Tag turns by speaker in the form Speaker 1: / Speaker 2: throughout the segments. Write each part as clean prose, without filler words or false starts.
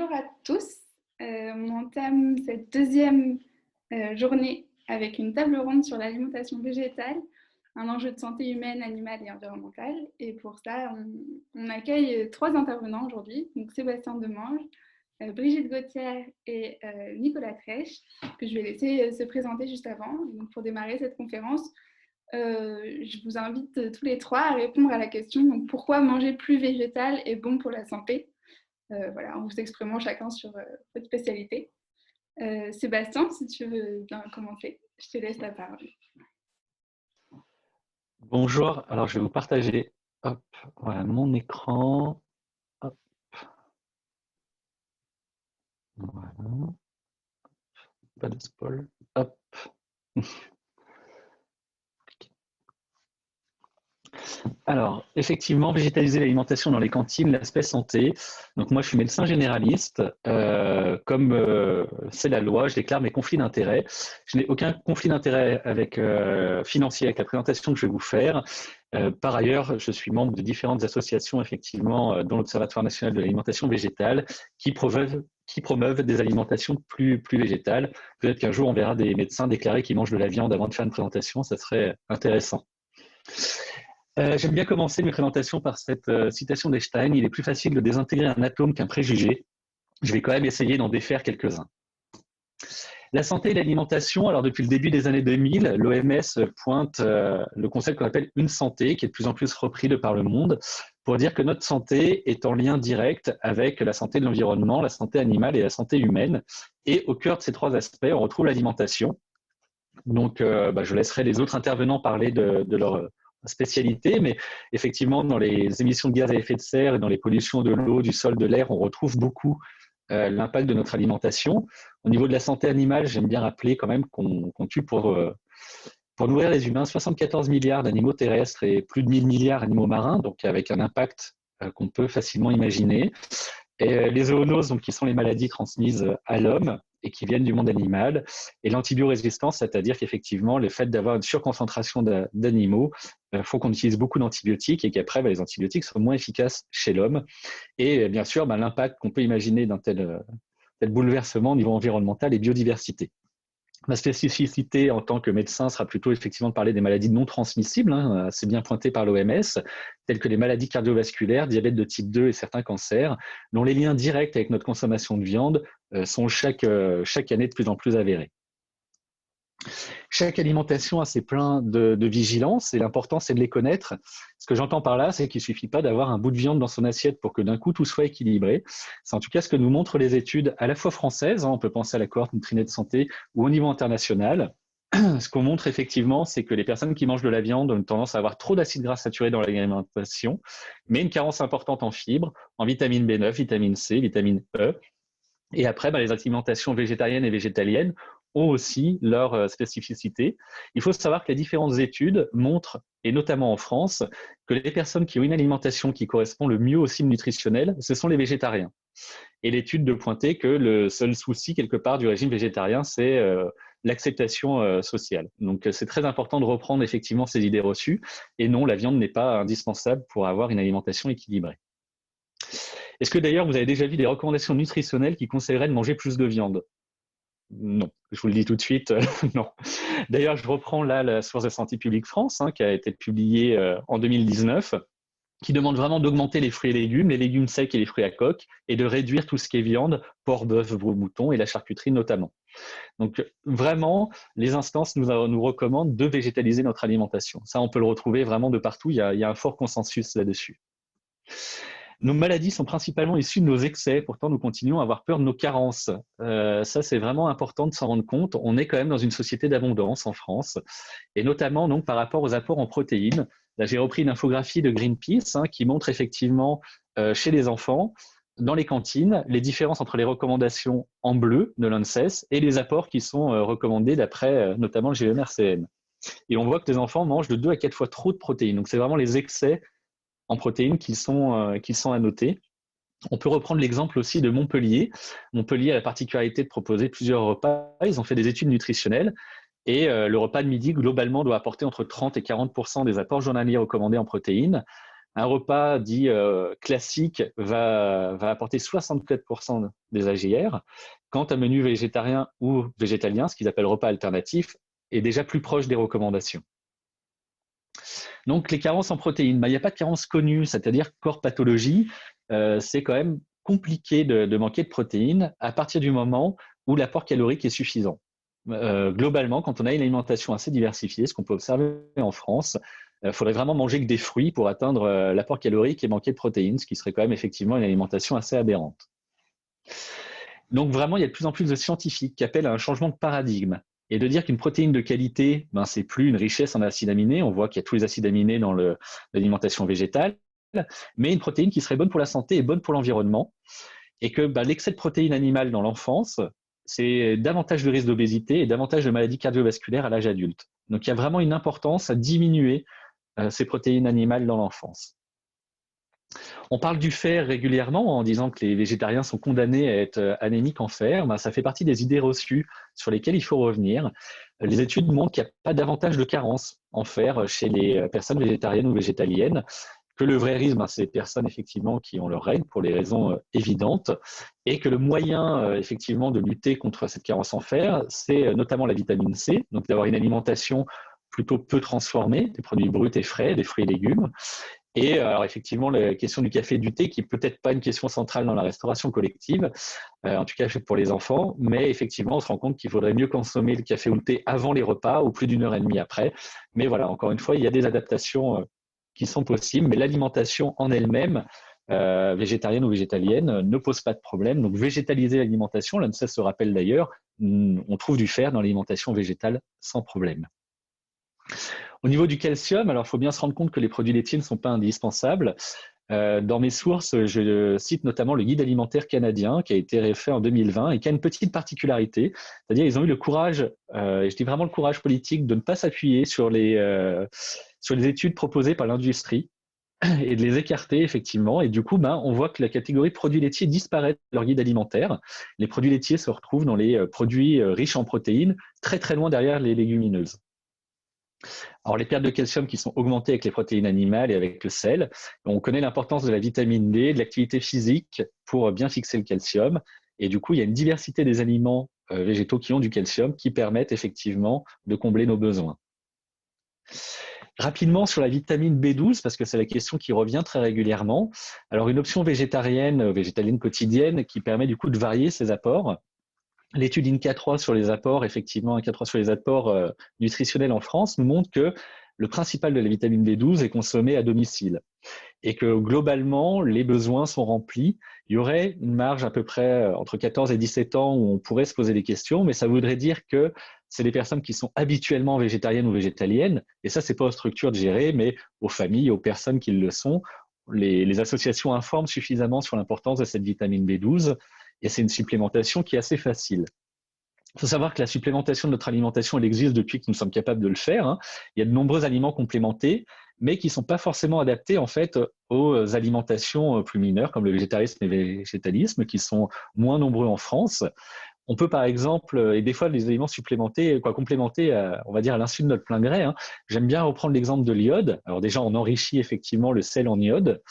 Speaker 1: Bonjour à tous. On entame cette deuxième journée avec une table ronde sur l'alimentation végétale, un enjeu de santé humaine, animale et environnementale. Et pour ça, on accueille trois intervenants aujourd'hui, donc Sébastien Demange, Brigitte Gauthier et Nicolas Trèche, que je vais laisser se présenter juste avant. Donc pour démarrer cette conférence, je vous invite tous les trois à répondre à la question donc, pourquoi manger plus végétal est bon pour la santé. Voilà, en vous exprimant chacun sur votre spécialité. Sébastien, si tu veux bien commencer, je te laisse la parole.
Speaker 2: Bonjour, alors je vais vous partager voilà, mon écran. Hop. Voilà. Pas de spoil. Hop. Alors, effectivement, végétaliser l'alimentation dans les cantines, l'aspect santé. Donc moi, je suis médecin généraliste. Comme c'est la loi, je déclare mes conflits d'intérêts. Je n'ai aucun conflit d'intérêts financier avec la présentation que je vais vous faire. Par ailleurs, je suis membre de différentes associations, effectivement, dont l'Observatoire national de l'alimentation végétale, qui promeuvent des alimentations plus végétales. Peut-être qu'un jour, on verra des médecins déclarer qu'ils mangent de la viande avant de faire une présentation. Ça serait intéressant. J'aime bien commencer mes présentations par cette citation d'Einstein. Il est plus facile de désintégrer un atome qu'un préjugé. Je vais quand même essayer d'en défaire quelques-uns. La santé et l'alimentation, alors depuis le début des années 2000, l'OMS pointe le concept qu'on appelle une santé, qui est de plus en plus repris de par le monde, pour dire que notre santé est en lien direct avec la santé de l'environnement, la santé animale et la santé humaine. Et au cœur de ces trois aspects, on retrouve l'alimentation. Donc, je laisserai les autres intervenants parler de leur spécialité, mais effectivement, dans les émissions de gaz à effet de serre et dans les pollutions de l'eau, du sol, de l'air, on retrouve beaucoup l'impact de notre alimentation. Au niveau de la santé animale, j'aime bien rappeler quand même qu'on tue pour nourrir les humains 74 milliards d'animaux terrestres et plus de 1000 milliards d'animaux marins, donc avec un impact qu'on peut facilement imaginer. Et les zoonoses, donc, qui sont les maladies transmises à l'homme et qui viennent du monde animal, et l'antibiorésistance, c'est-à-dire qu'effectivement, le fait d'avoir une surconcentration d'animaux font qu'on utilise beaucoup d'antibiotiques et qu'après, les antibiotiques sont moins efficaces chez l'homme. Et bien sûr, l'impact qu'on peut imaginer d'un tel bouleversement au niveau environnemental et biodiversité. Ma spécificité en tant que médecin sera plutôt effectivement de parler des maladies non transmissibles, assez bien pointées par l'OMS, telles que les maladies cardiovasculaires, diabète de type 2 et certains cancers, dont les liens directs avec notre consommation de viande sont chaque année de plus en plus avérés. Chaque alimentation a ses pleins de vigilance et l'important, c'est de les connaître. Ce que j'entends par là, c'est qu'il ne suffit pas d'avoir un bout de viande dans son assiette pour que d'un coup tout soit équilibré. C'est en tout cas ce que nous montrent les études à la fois françaises, on peut penser à la cohorte Nutrinet de santé, ou au niveau international. Ce qu'on montre effectivement, c'est que les personnes qui mangent de la viande ont une tendance à avoir trop d'acides gras saturés dans l'alimentation, mais une carence importante en fibres, en vitamine B9, vitamine C, vitamine E. Et après, les alimentations végétariennes et végétaliennes ont aussi leur spécificité. Il faut savoir que les différentes études montrent, et notamment en France, que les personnes qui ont une alimentation qui correspond le mieux aux cibles nutritionnelles, ce sont les végétariens. Et l'étude de pointer que le seul souci, quelque part, du régime végétarien, c'est l'acceptation sociale. Donc, c'est très important de reprendre effectivement ces idées reçues. Et non, la viande n'est pas indispensable pour avoir une alimentation équilibrée. Est-ce que d'ailleurs, vous avez déjà vu des recommandations nutritionnelles qui conseilleraient de manger plus de viande? Non, je vous le dis tout de suite, non. D'ailleurs, je reprends là la source de Santé publique France, qui a été publiée en 2019, qui demande vraiment d'augmenter les fruits et les légumes secs et les fruits à coque, et de réduire tout ce qui est viande, porc, bœuf, veau, mouton et la charcuterie notamment. Donc vraiment, les instances nous recommandent de végétaliser notre alimentation. Ça, on peut le retrouver vraiment de partout, il y a un fort consensus là-dessus. Nos maladies sont principalement issues de nos excès, pourtant nous continuons à avoir peur de nos carences. Ça, c'est vraiment important de s'en rendre compte. On est quand même dans une société d'abondance en France, et notamment donc, par rapport aux apports en protéines. Là, j'ai repris une infographie de Greenpeace qui montre effectivement chez les enfants, dans les cantines, les différences entre les recommandations en bleu de l'ANSES et les apports qui sont recommandés d'après notamment le GEMRCN. Et on voit que les enfants mangent de 2 à 4 fois trop de protéines. Donc, c'est vraiment les excès en protéines qui sont à noter. On peut reprendre l'exemple aussi de Montpellier. Montpellier a la particularité de proposer plusieurs repas. Ils ont fait des études nutritionnelles et le repas de midi, globalement, doit apporter entre 30 et 40% des apports journaliers recommandés en protéines. Un repas dit classique va apporter 64% des AGR, quand un menu végétarien ou végétalien, ce qu'ils appellent repas alternatif, est déjà plus proche des recommandations. Donc les carences en protéines, il n'y a pas de carence connue, c'est-à-dire corps pathologie, c'est quand même compliqué de manquer de protéines à partir du moment où l'apport calorique est suffisant. Globalement, quand on a une alimentation assez diversifiée, ce qu'on peut observer en France, il faudrait vraiment manger que des fruits pour atteindre l'apport calorique et manquer de protéines, ce qui serait quand même effectivement une alimentation assez aberrante. Donc vraiment, il y a de plus en plus de scientifiques qui appellent à un changement de paradigme et de dire qu'une protéine de qualité, c'est plus une richesse en acides aminés. On voit qu'il y a tous les acides aminés dans l'alimentation végétale, mais une protéine qui serait bonne pour la santé et bonne pour l'environnement. Et que l'excès de protéines animales dans l'enfance, c'est davantage de risque d'obésité et davantage de maladies cardiovasculaires à l'âge adulte. Donc il y a vraiment une importance à diminuer ces protéines animales dans l'enfance. On parle du fer régulièrement en disant que les végétariens sont condamnés à être anémiques en fer. Ça fait partie des idées reçues sur lesquelles il faut revenir. Les études montrent qu'il n'y a pas davantage de carence en fer chez les personnes végétariennes ou végétaliennes, que le vrai risque, c'est les personnes effectivement qui ont leurs règles pour les raisons évidentes, et que le moyen effectivement de lutter contre cette carence en fer, c'est notamment la vitamine C, donc d'avoir une alimentation plutôt peu transformée, des produits bruts et frais, des fruits et légumes. Et alors effectivement, la question du café et du thé, qui n'est peut-être pas une question centrale dans la restauration collective, en tout cas pour les enfants, mais effectivement, on se rend compte qu'il faudrait mieux consommer le café ou le thé avant les repas ou plus d'une heure et demie après. Mais voilà, encore une fois, il y a des adaptations qui sont possibles, mais l'alimentation en elle-même, végétarienne ou végétalienne, ne pose pas de problème. Donc végétaliser l'alimentation, l'ANSES se rappelle d'ailleurs, on trouve du fer dans l'alimentation végétale sans problème. Au niveau du calcium, alors il faut bien se rendre compte que les produits laitiers ne sont pas indispensables. Dans mes sources, je cite notamment le guide alimentaire canadien qui a été refait en 2020 et qui a une petite particularité, c'est-à-dire ils ont eu le courage, et je dis vraiment le courage politique, de ne pas s'appuyer sur les études proposées par l'industrie et de les écarter effectivement. Et du coup, on voit que la catégorie produits laitiers disparaît de leur guide alimentaire. Les produits laitiers se retrouvent dans les produits riches en protéines, très très loin derrière les légumineuses. Alors, les pertes de calcium qui sont augmentées avec les protéines animales et avec le sel. On connaît l'importance de la vitamine D, de l'activité physique pour bien fixer le calcium. Et du coup, il y a une diversité des aliments végétaux qui ont du calcium qui permettent effectivement de combler nos besoins. Rapidement sur la vitamine B12, parce que c'est la question qui revient très régulièrement. Alors, une option végétarienne quotidienne qui permet du coup de varier ses apports. L'étude INCA3 sur les apports, effectivement, INCA3 sur les apports nutritionnels en France nous montre que le principal de la vitamine B12 est consommé à domicile et que globalement, les besoins sont remplis. Il y aurait une marge à peu près entre 14 et 17 ans où on pourrait se poser des questions, mais ça voudrait dire que c'est des personnes qui sont habituellement végétariennes ou végétaliennes, et ça, c'est pas aux structures de gérer, mais aux familles, aux personnes qui le sont. Les associations informent suffisamment sur l'importance de cette vitamine B12, et c'est une supplémentation qui est assez facile. Il faut savoir que la supplémentation de notre alimentation, elle existe depuis que nous sommes capables de le faire. Il y a de nombreux aliments complémentés, mais qui ne sont pas forcément adaptés en fait aux alimentations plus mineures, comme le végétarisme et le végétalisme, qui sont moins nombreux en France. On peut par exemple, et des fois les aliments complémentés, on va dire à l'insu de notre plein gré. J'aime bien reprendre l'exemple de l'iode. Alors déjà, on enrichit effectivement le sel en iode,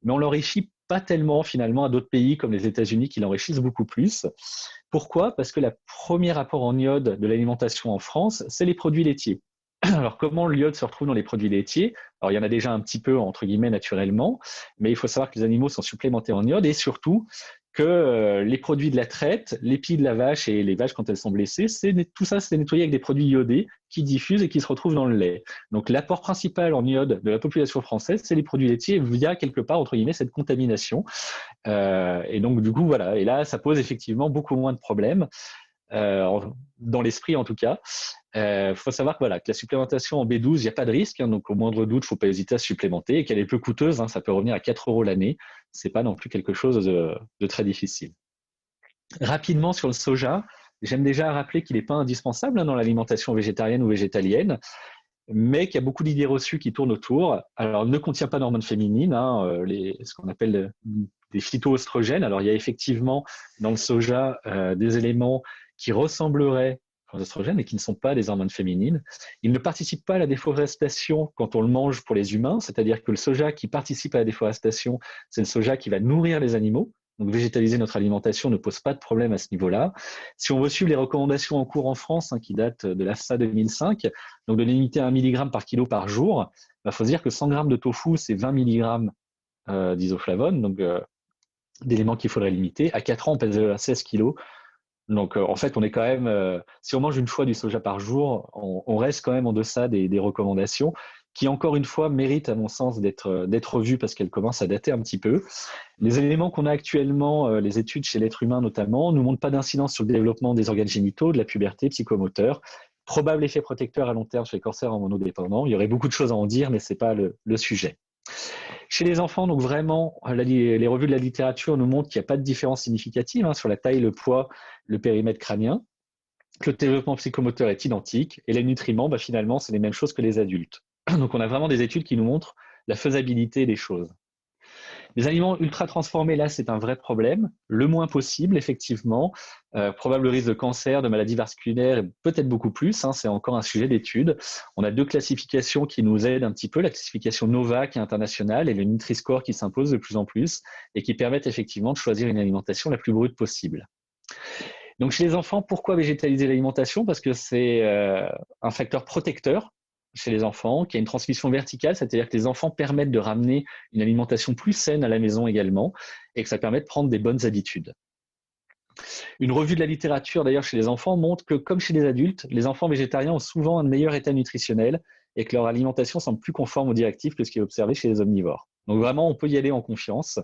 Speaker 2: mais on l'enrichit pas tellement finalement à d'autres pays comme les États-Unis qui l'enrichissent beaucoup plus. Pourquoi? Parce que le premier apport en iode de l'alimentation en France, c'est les produits laitiers. Alors comment l'iode se retrouve dans les produits laitiers? Alors il y en a déjà un petit peu entre guillemets naturellement, mais il faut savoir que les animaux sont supplémentés en iode et surtout que les produits de la traite, les pieds de la vache et les vaches quand elles sont blessées, tout ça c'est nettoyé avec des produits iodés qui diffusent et qui se retrouvent dans le lait. Donc l'apport principal en iode de la population française, c'est les produits laitiers via quelque part entre guillemets cette contamination. Et donc du coup voilà, et là ça pose effectivement beaucoup moins de problèmes. Dans l'esprit en tout cas. Faut savoir que, que la supplémentation en B12, il n'y a pas de risque, donc au moindre doute, il ne faut pas hésiter à se supplémenter et qu'elle est peu coûteuse, ça peut revenir à 4 € l'année, ce n'est pas non plus quelque chose de très difficile. Rapidement sur le soja, j'aime déjà rappeler qu'il n'est pas indispensable dans l'alimentation végétarienne ou végétalienne, mais qu'il y a beaucoup d'idées reçues qui tournent autour. Alors, il ne contient pas d'hormones féminines, ce qu'on appelle des phytoœstrogènes. Alors, il y a effectivement dans le soja des éléments qui ressembleraient et qui ne sont pas des hormones féminines. Ils ne participent pas à la déforestation quand on le mange pour les humains, c'est-à-dire que le soja qui participe à la déforestation, c'est le soja qui va nourrir les animaux. Donc, végétaliser notre alimentation ne pose pas de problème à ce niveau-là. Si on veut suivre les recommandations en cours en France, qui datent de l'AFSA 2005, donc de limiter à 1 mg par kilo par jour, il faut se dire que 100 grammes de tofu, c'est 20 mg d'isoflavone, donc d'éléments qu'il faudrait limiter. À 4 ans, on pèse à 16 kg. Donc, en fait, on est quand même, si on mange une fois du soja par jour, on reste quand même en deçà des recommandations qui, encore une fois, méritent, à mon sens, d'être revues parce qu'elles commencent à dater un petit peu. Les éléments qu'on a actuellement, les études chez l'être humain notamment, ne montrent pas d'incidence sur le développement des organes génitaux, de la puberté, psychomoteur. Probable effet protecteur à long terme sur les cancers hormonodépendants. Il y aurait beaucoup de choses à en dire, mais ce n'est pas le sujet. Chez les enfants, donc vraiment, les revues de la littérature nous montrent qu'il n'y a pas de différence significative sur la taille, le poids, le périmètre crânien, que le développement psychomoteur est identique, et les nutriments, finalement, c'est les mêmes choses que les adultes. Donc on a vraiment des études qui nous montrent la faisabilité des choses. Les aliments ultra transformés, là, c'est un vrai problème. Le moins possible, effectivement. Probable risque de cancer, de maladies vasculaires, peut-être beaucoup plus. C'est encore un sujet d'étude. On a 2 classifications qui nous aident un petit peu, la classification NOVA qui est internationale et le Nutri-Score qui s'impose de plus en plus et qui permettent effectivement de choisir une alimentation la plus brute possible. Donc chez les enfants, pourquoi végétaliser l'alimentation? Parce que c'est un facteur protecteur chez les enfants, qui a une transmission verticale, c'est-à-dire que les enfants permettent de ramener une alimentation plus saine à la maison également, et que ça permet de prendre des bonnes habitudes. Une revue de la littérature, d'ailleurs, chez les enfants, montre que, comme chez les adultes, les enfants végétariens ont souvent un meilleur état nutritionnel et que leur alimentation semble plus conforme aux directives que ce qui est observé chez les omnivores. Donc vraiment, on peut y aller en confiance.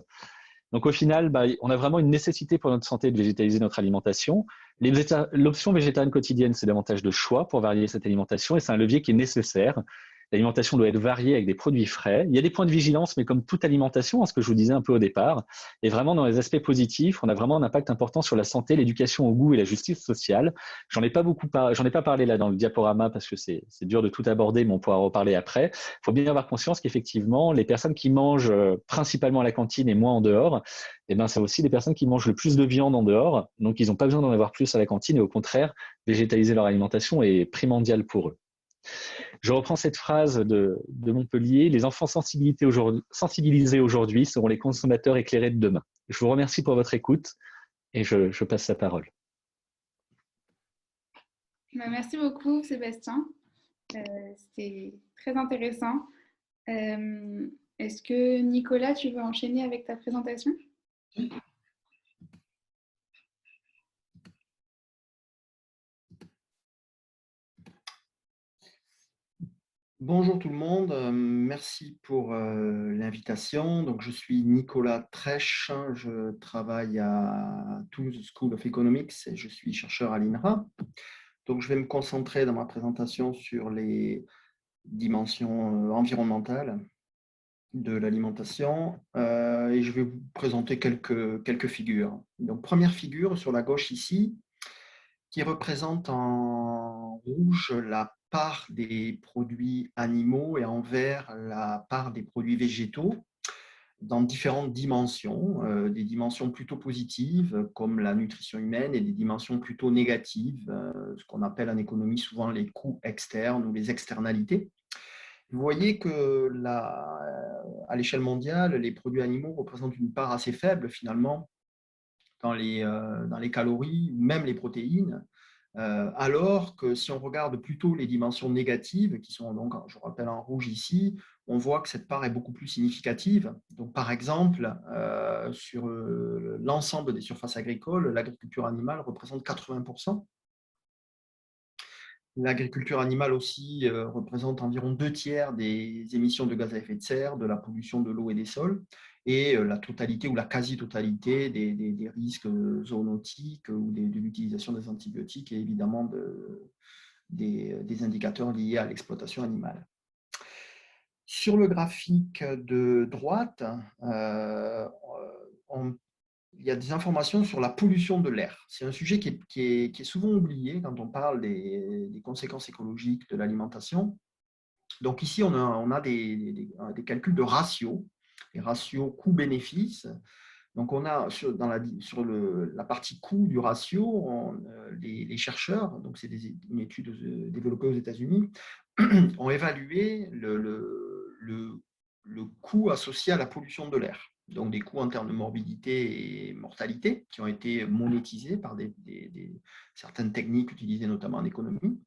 Speaker 2: Donc au final, on a vraiment une nécessité pour notre santé de végétaliser notre alimentation. L'option végétarienne quotidienne, c'est davantage de choix pour varier cette alimentation et c'est un levier qui est nécessaire. L'alimentation doit être variée avec des produits frais. Il y a des points de vigilance, mais comme toute alimentation, ce que je vous disais un peu au départ, et vraiment dans les aspects positifs, on a vraiment un impact important sur la santé, l'éducation au goût et la justice sociale. J'en ai pas parlé là dans le diaporama parce que c'est dur de tout aborder, mais on pourra en reparler après. Il faut bien avoir conscience qu'effectivement, les personnes qui mangent principalement à la cantine et moins en dehors, c'est aussi des personnes qui mangent le plus de viande en dehors, donc ils n'ont pas besoin d'en avoir plus à la cantine et au contraire, végétaliser leur alimentation est primordial pour eux. Je reprends cette phrase de Montpellier, les enfants sensibilisés aujourd'hui seront les consommateurs éclairés de demain. Je vous remercie pour votre écoute et je passe la parole.
Speaker 1: Merci beaucoup, Sébastien. C'était très intéressant. Est-ce que Nicolas, tu veux enchaîner avec ta présentation?
Speaker 3: Bonjour tout le monde, merci pour l'invitation. Donc, je suis Nicolas Trèche, je travaille à Toulouse School of Economics et je suis chercheur à l'INRA. Donc, je vais me concentrer dans ma présentation sur les dimensions environnementales de l'alimentation et je vais vous présenter quelques figures. Donc, première figure sur la gauche ici, qui représente en rouge la part des produits animaux et en vert la part des produits végétaux dans différentes dimensions, des dimensions plutôt positives comme la nutrition humaine et des dimensions plutôt négatives, ce qu'on appelle en économie souvent les coûts externes ou les externalités. Vous voyez que à l'échelle mondiale, les produits animaux représentent une part assez faible finalement dans les calories ou même les protéines, alors que si on regarde plutôt les dimensions négatives, qui sont donc, je rappelle en rouge ici, on voit que cette part est beaucoup plus significative. Donc, par exemple, sur l'ensemble des surfaces agricoles, l'agriculture animale représente 80%. L'agriculture animale aussi représente environ 2/3 des émissions de gaz à effet de serre, de la pollution de l'eau et des sols, et la totalité ou la quasi-totalité des risques zoonotiques ou de l'utilisation des antibiotiques et évidemment des indicateurs liés à l'exploitation animale. Sur le graphique de droite, il y a des informations sur la pollution de l'air. C'est un sujet qui est souvent oublié quand on parle des conséquences écologiques de l'alimentation. Donc ici, on a des calculs de ratios, des ratios coût-bénéfice Donc, on a sur la partie coût du ratio, les chercheurs, donc c'est une étude développée aux États-Unis, ont évalué le coût associé à la pollution de l'air. Donc, des coûts en termes de morbidité et mortalité qui ont été monétisés par certaines techniques utilisées notamment en économie.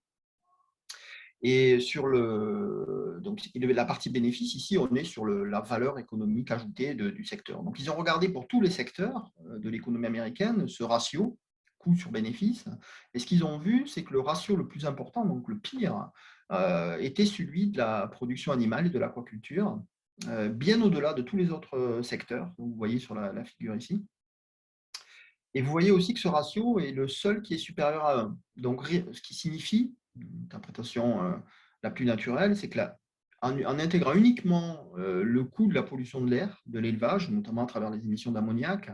Speaker 3: Et sur la partie bénéfice, ici, on est sur la valeur économique ajoutée du secteur. Donc, ils ont regardé pour tous les secteurs de l'économie américaine ce ratio, coût sur bénéfice. Et ce qu'ils ont vu, c'est que le ratio le plus important, donc le pire, était celui de la production animale et de l'aquaculture, bien au-delà de tous les autres secteurs. Vous voyez sur la figure ici. Et vous voyez aussi que ce ratio est le seul qui est supérieur à 1. Donc, ce qui signifie, l'interprétation la plus naturelle, c'est que en intégrant uniquement le coût de la pollution de l'air, de l'élevage, notamment à travers les émissions d'ammoniac,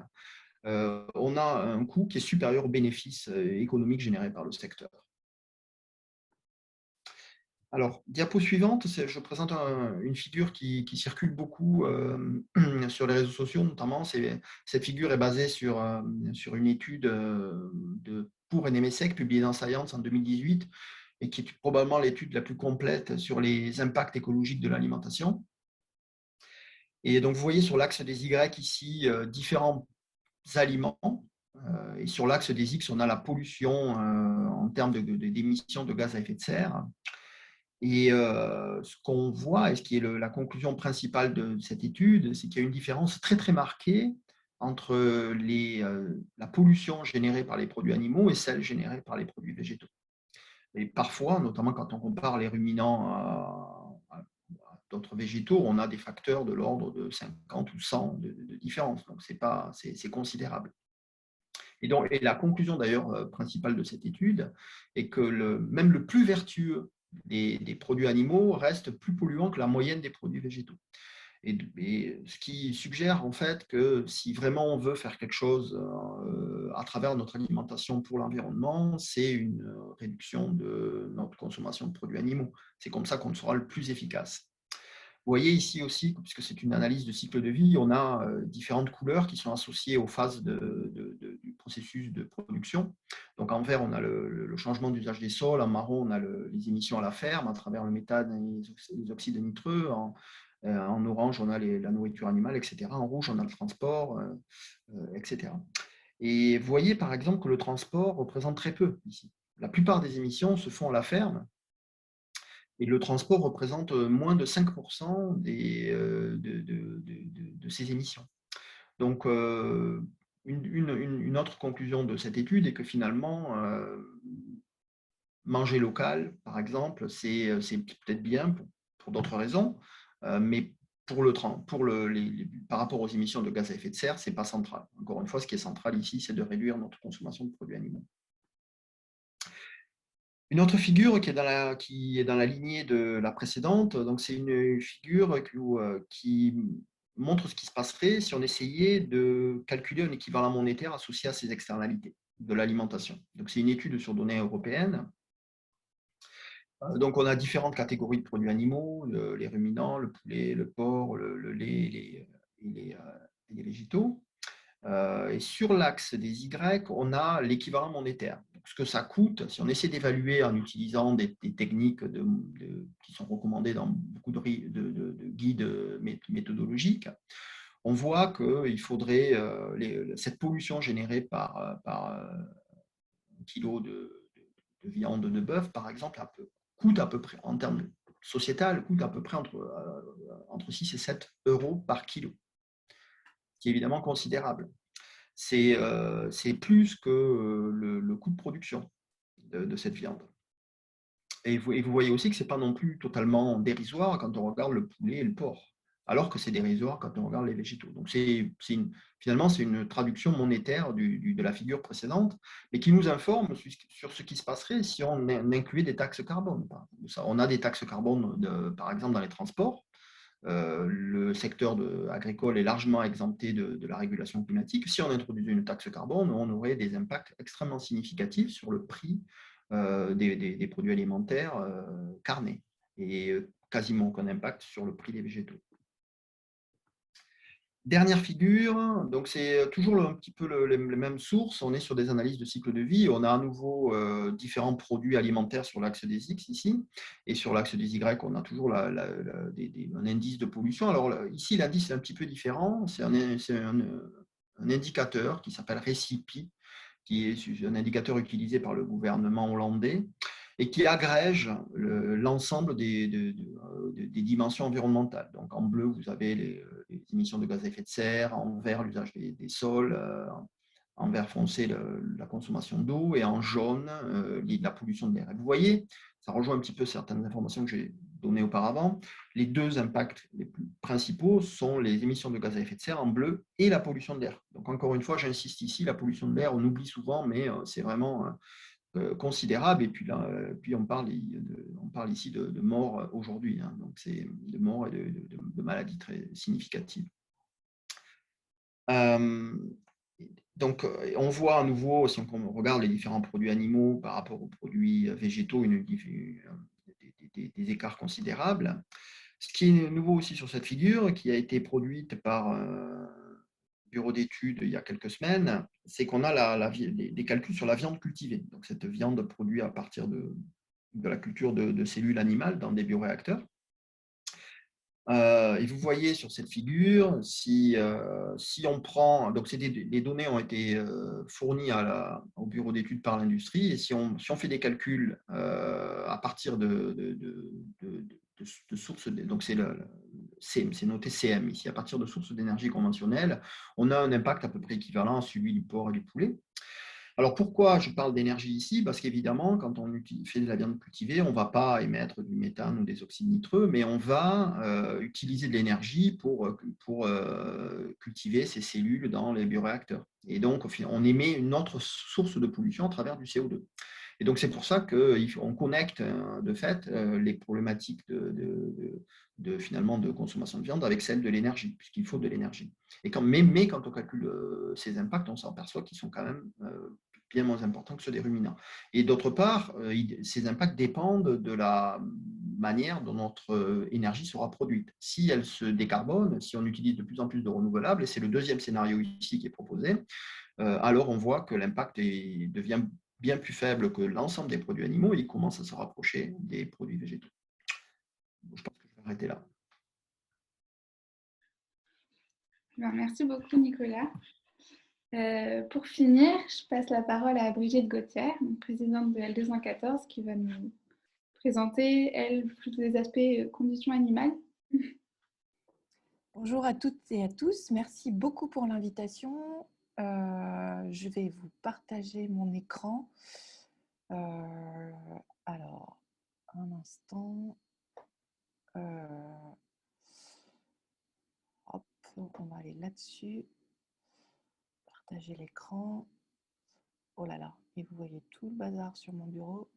Speaker 3: on a un coût qui est supérieur aux bénéfices économiques générés par le secteur. Alors, diapo suivante, je présente une figure qui circule beaucoup sur les réseaux sociaux, notamment. Cette figure est basée sur une étude pour NMSEC publiée dans Science en 2018 et qui est probablement l'étude la plus complète sur les impacts écologiques de l'alimentation. Et donc, vous voyez sur l'axe des Y ici différents aliments. Et sur l'axe des X, on a la pollution en termes d'émissions de gaz à effet de serre. Et ce qu'on voit, et ce qui est la conclusion principale de cette étude, c'est qu'il y a une différence très très marquée entre la pollution générée par les produits animaux et celle générée par les produits végétaux. Et parfois, notamment quand on compare les ruminants à d'autres végétaux, on a des facteurs de l'ordre de 50 ou 100 de différence. Donc, c'est considérable. Et la conclusion d'ailleurs principale de cette étude est que même le plus vertueux des produits animaux reste plus polluant que la moyenne des produits végétaux. Et ce qui suggère en fait que si vraiment on veut faire quelque chose à travers notre alimentation pour l'environnement, c'est une réduction de notre consommation de produits animaux. C'est comme ça qu'on sera le plus efficace. Vous voyez ici aussi, puisque c'est une analyse de cycle de vie, on a différentes couleurs qui sont associées aux phases du processus de production. Donc en vert, on a le changement d'usage des sols, en marron, on a les émissions à la ferme à travers le méthane et les oxydes nitreux, en orange, on a la nourriture animale, etc. En rouge, on a le transport, etc. Et vous voyez par exemple que le transport représente très peu ici. La plupart des émissions se font à la ferme, et le transport représente moins de 5% de ces émissions. Donc, une autre conclusion de cette étude est que finalement, manger local, par exemple, c'est peut-être bien pour d'autres raisons, mais par rapport aux émissions de gaz à effet de serre, ce n'est pas central. Encore une fois, ce qui est central ici, c'est de réduire notre consommation de produits animaux. Une autre figure qui est dans la lignée de la précédente, donc c'est une figure qui montre ce qui se passerait si on essayait de calculer un équivalent monétaire associé à ces externalités de l'alimentation. Donc c'est une étude sur données européennes. Donc on a différentes catégories de produits animaux, les ruminants, le poulet, le porc, le lait et les végétaux. Et sur l'axe des Y, on a l'équivalent monétaire. Donc, ce que ça coûte, si on essaie d'évaluer en utilisant des techniques qui sont recommandées dans beaucoup de guides méthodologiques, on voit qu'il faudrait cette pollution générée par un kilo de viande de bœuf, par exemple, coûte à peu près, en termes sociétal, coûte à peu près entre 6 et 7 euros par kilo, ce qui est évidemment considérable. C'est plus que le coût de production de cette viande. Et vous voyez aussi que ce n'est pas non plus totalement dérisoire quand on regarde le poulet et le porc, alors que c'est dérisoire quand on regarde les végétaux. Donc finalement, c'est une traduction monétaire de la figure précédente, mais qui nous informe sur ce qui se passerait si on incluait des taxes carbone. On a des taxes carbone, par exemple, dans les transports. Le secteur agricole est largement exempté de la régulation climatique. Si on introduisait une taxe carbone, on aurait des impacts extrêmement significatifs sur le prix des produits alimentaires carnés et quasiment aucun impact sur le prix des végétaux. Dernière figure, donc c'est toujours un petit peu les mêmes sources. On est sur des analyses de cycle de vie. On a à nouveau différents produits alimentaires sur l'axe des X ici. Et sur l'axe des Y, on a toujours un indice de pollution. Alors ici, l'indice est un petit peu différent. C'est un indicateur qui s'appelle RECIPI, qui est un indicateur utilisé par le gouvernement hollandais et qui agrège l'ensemble des dimensions environnementales. Donc en bleu, vous avez les émissions de gaz à effet de serre, en vert, l'usage des sols, en vert foncé, la consommation d'eau, et en jaune, la pollution de l'air. Et vous voyez, ça rejoint un petit peu certaines informations que j'ai données auparavant. Les deux impacts les plus principaux sont les émissions de gaz à effet de serre en bleu et la pollution de l'air. Donc encore une fois, j'insiste ici, la pollution de l'air, on oublie souvent, mais c'est vraiment considérable. Et puis là, on parle ici de mort aujourd'hui, hein. Donc c'est de mort et de maladies très significatives. Donc, on voit à nouveau, si on regarde les différents produits animaux par rapport aux produits végétaux, des écarts considérables. Ce qui est nouveau aussi sur cette figure, qui a été produite par un bureau d'études il y a quelques semaines, c'est qu'on a des calculs sur la viande cultivée. Donc, cette viande produite à partir de la culture de cellules animales dans des bioréacteurs. Et vous voyez sur cette figure, si on prend, donc les données ont été fournies au bureau d'études par l'industrie, et si on fait des calculs à partir de sources, donc c'est noté CM ici, à partir de sources d'énergie conventionnelles, on a un impact à peu près équivalent à celui du porc et du poulet. Alors, pourquoi je parle d'énergie ici? Parce qu'évidemment, quand on fait de la viande cultivée, on ne va pas émettre du méthane ou des oxydes nitreux, mais on va utiliser de l'énergie pour cultiver ces cellules dans les bioréacteurs. Et donc, on émet une autre source de pollution à travers du CO2. Et donc, c'est pour ça qu'on connecte, de fait, les problématiques finalement de consommation de viande avec celles de l'énergie, puisqu'il faut de l'énergie. Mais quand on calcule ces impacts, on s'aperçoit qu'ils sont quand même bien moins importants que ceux des ruminants. Et d'autre part, ces impacts dépendent de la manière dont notre énergie sera produite. Si elle se décarbone, si on utilise de plus en plus de renouvelables, et c'est le deuxième scénario ici qui est proposé, alors on voit que l'impact devient bien plus faible que l'ensemble des produits animaux, et il commence à se rapprocher des produits végétaux. Je pense que je vais arrêter là.
Speaker 1: Merci beaucoup, Nicolas. Pour finir, je passe la parole à Brigitte Gauthier, présidente de L214, qui va nous présenter, elle, plutôt des aspects conditions animales.
Speaker 4: Bonjour à toutes et à tous. Merci beaucoup pour l'invitation. Je vais vous partager mon écran. Alors, un instant. Hop, on va aller là-dessus. Partager l'écran. Oh là là, et vous voyez tout le bazar sur mon bureau.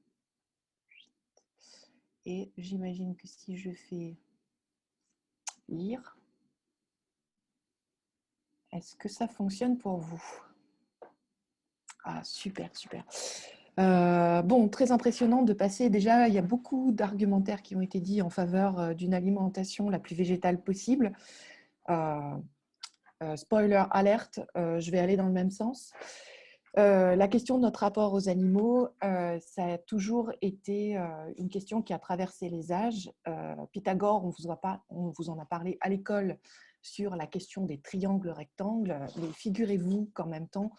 Speaker 4: Et j'imagine que si je fais lire, est-ce que ça fonctionne pour vous? Ah, super, super. Bon, très impressionnant de passer. Déjà, il y a beaucoup d'argumentaires qui ont été dits en faveur d'une alimentation la plus végétale possible. Spoiler alerte, je vais aller dans le même sens. La question de notre rapport aux animaux, ça a toujours été une question qui a traversé les âges. Pythagore, on vous en a parlé à l'école sur la question des triangles rectangles. Mais figurez-vous qu'en même temps,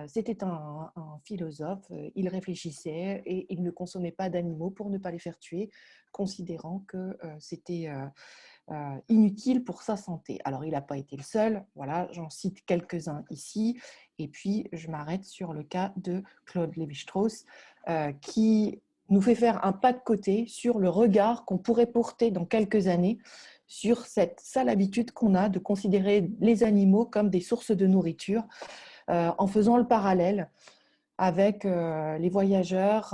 Speaker 4: c'était un philosophe, il réfléchissait et il ne consommait pas d'animaux pour ne pas les faire tuer, considérant que c'était inutile pour sa santé. Alors, il n'a pas été le seul, voilà, j'en cite quelques-uns ici, et puis je m'arrête sur le cas de Claude Lévi-Strauss, qui nous fait faire un pas de côté sur le regard qu'on pourrait porter dans quelques années sur cette sale habitude qu'on a de considérer les animaux comme des sources de nourriture, en faisant le parallèle avec les voyageurs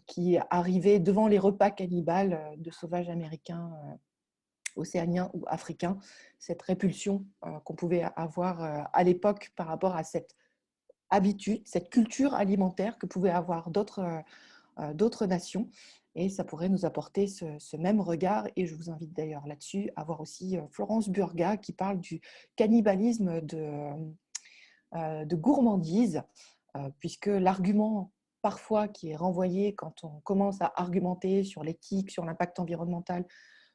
Speaker 4: qui arrivaient devant les repas cannibales de sauvages américains, océaniens ou africains, cette répulsion qu'on pouvait avoir à l'époque par rapport à cette habitude, cette culture alimentaire que pouvaient avoir d'autres nations. Et ça pourrait nous apporter ce même regard. Et je vous invite d'ailleurs là-dessus à voir aussi Florence Burga qui parle du cannibalisme de gourmandise, puisque l'argument parfois qui est renvoyé quand on commence à argumenter sur l'éthique, sur l'impact environnemental,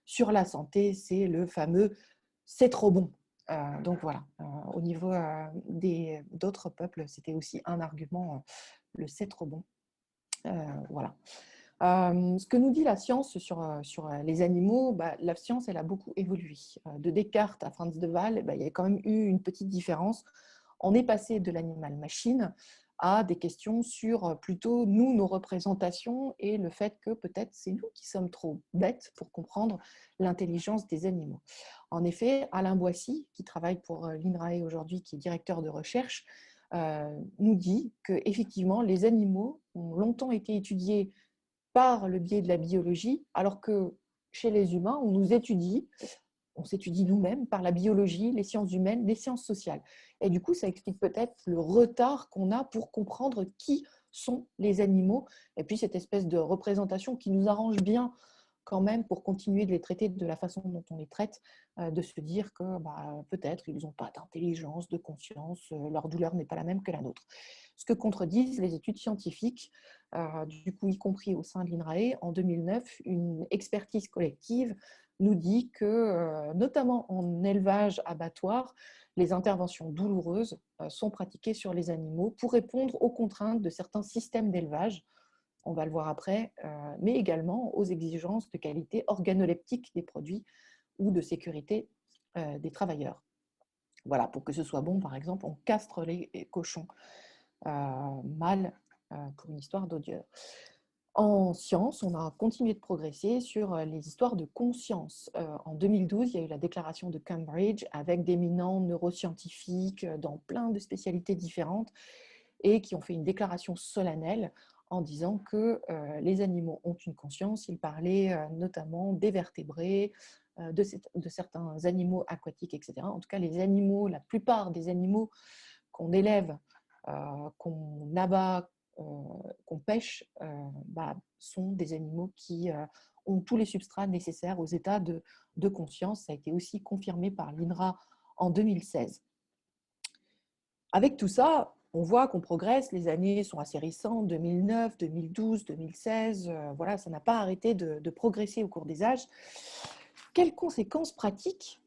Speaker 4: sur la santé, c'est le fameux « c'est trop bon ». Donc voilà, au niveau d'autres peuples, c'était aussi un argument, le « c'est trop bon ». Voilà. Ce que nous dit la science sur les animaux, la science, elle a beaucoup évolué. De Descartes à Franz de Waal, il y a quand même eu une petite différence. On est passé de l'animal-machine à des questions sur plutôt nous, nos représentations et le fait que peut-être c'est nous qui sommes trop bêtes pour comprendre l'intelligence des animaux. En effet, Alain Boissy, qui travaille pour l'INRAE aujourd'hui, qui est directeur de recherche, nous dit qu'effectivement, les animaux ont longtemps été étudiés par le biais de la biologie, alors que chez les humains, on s'étudie nous-mêmes par la biologie, les sciences humaines, les sciences sociales. Et du coup, ça explique peut-être le retard qu'on a pour comprendre qui sont les animaux, et puis cette espèce de représentation qui nous arrange bien quand même pour continuer de les traiter de la façon dont on les traite, de se dire que peut-être ils n'ont pas d'intelligence, de conscience, leur douleur n'est pas la même que la nôtre. Ce que contredisent les études scientifiques, du coup y compris au sein de l'INRAE, en 2009, une expertise collective nous dit que, notamment en élevage abattoir, les interventions douloureuses sont pratiquées sur les animaux pour répondre aux contraintes de certains systèmes d'élevage, on va le voir après, mais également aux exigences de qualité organoleptique des produits ou de sécurité des travailleurs. Voilà, pour que ce soit bon, par exemple, on castre les cochons mâles pour une histoire d'odeur. En science, on a continué de progresser sur les histoires de conscience. En 2012, il y a eu la déclaration de Cambridge avec d'éminents neuroscientifiques dans plein de spécialités différentes et qui ont fait une déclaration solennelle en disant que les animaux ont une conscience. Ils parlaient notamment des vertébrés, de certains animaux aquatiques, etc. En tout cas, les animaux, la plupart des animaux qu'on élève, qu'on abat, qu'on pêche, sont des animaux qui ont tous les substrats nécessaires aux états de conscience. Ça a été aussi confirmé par l'INRA en 2016. Avec tout ça, on voit qu'on progresse, les années sont assez récentes, 2009, 2012, 2016, voilà, ça n'a pas arrêté de progresser au cours des âges. Quelles conséquences pratiques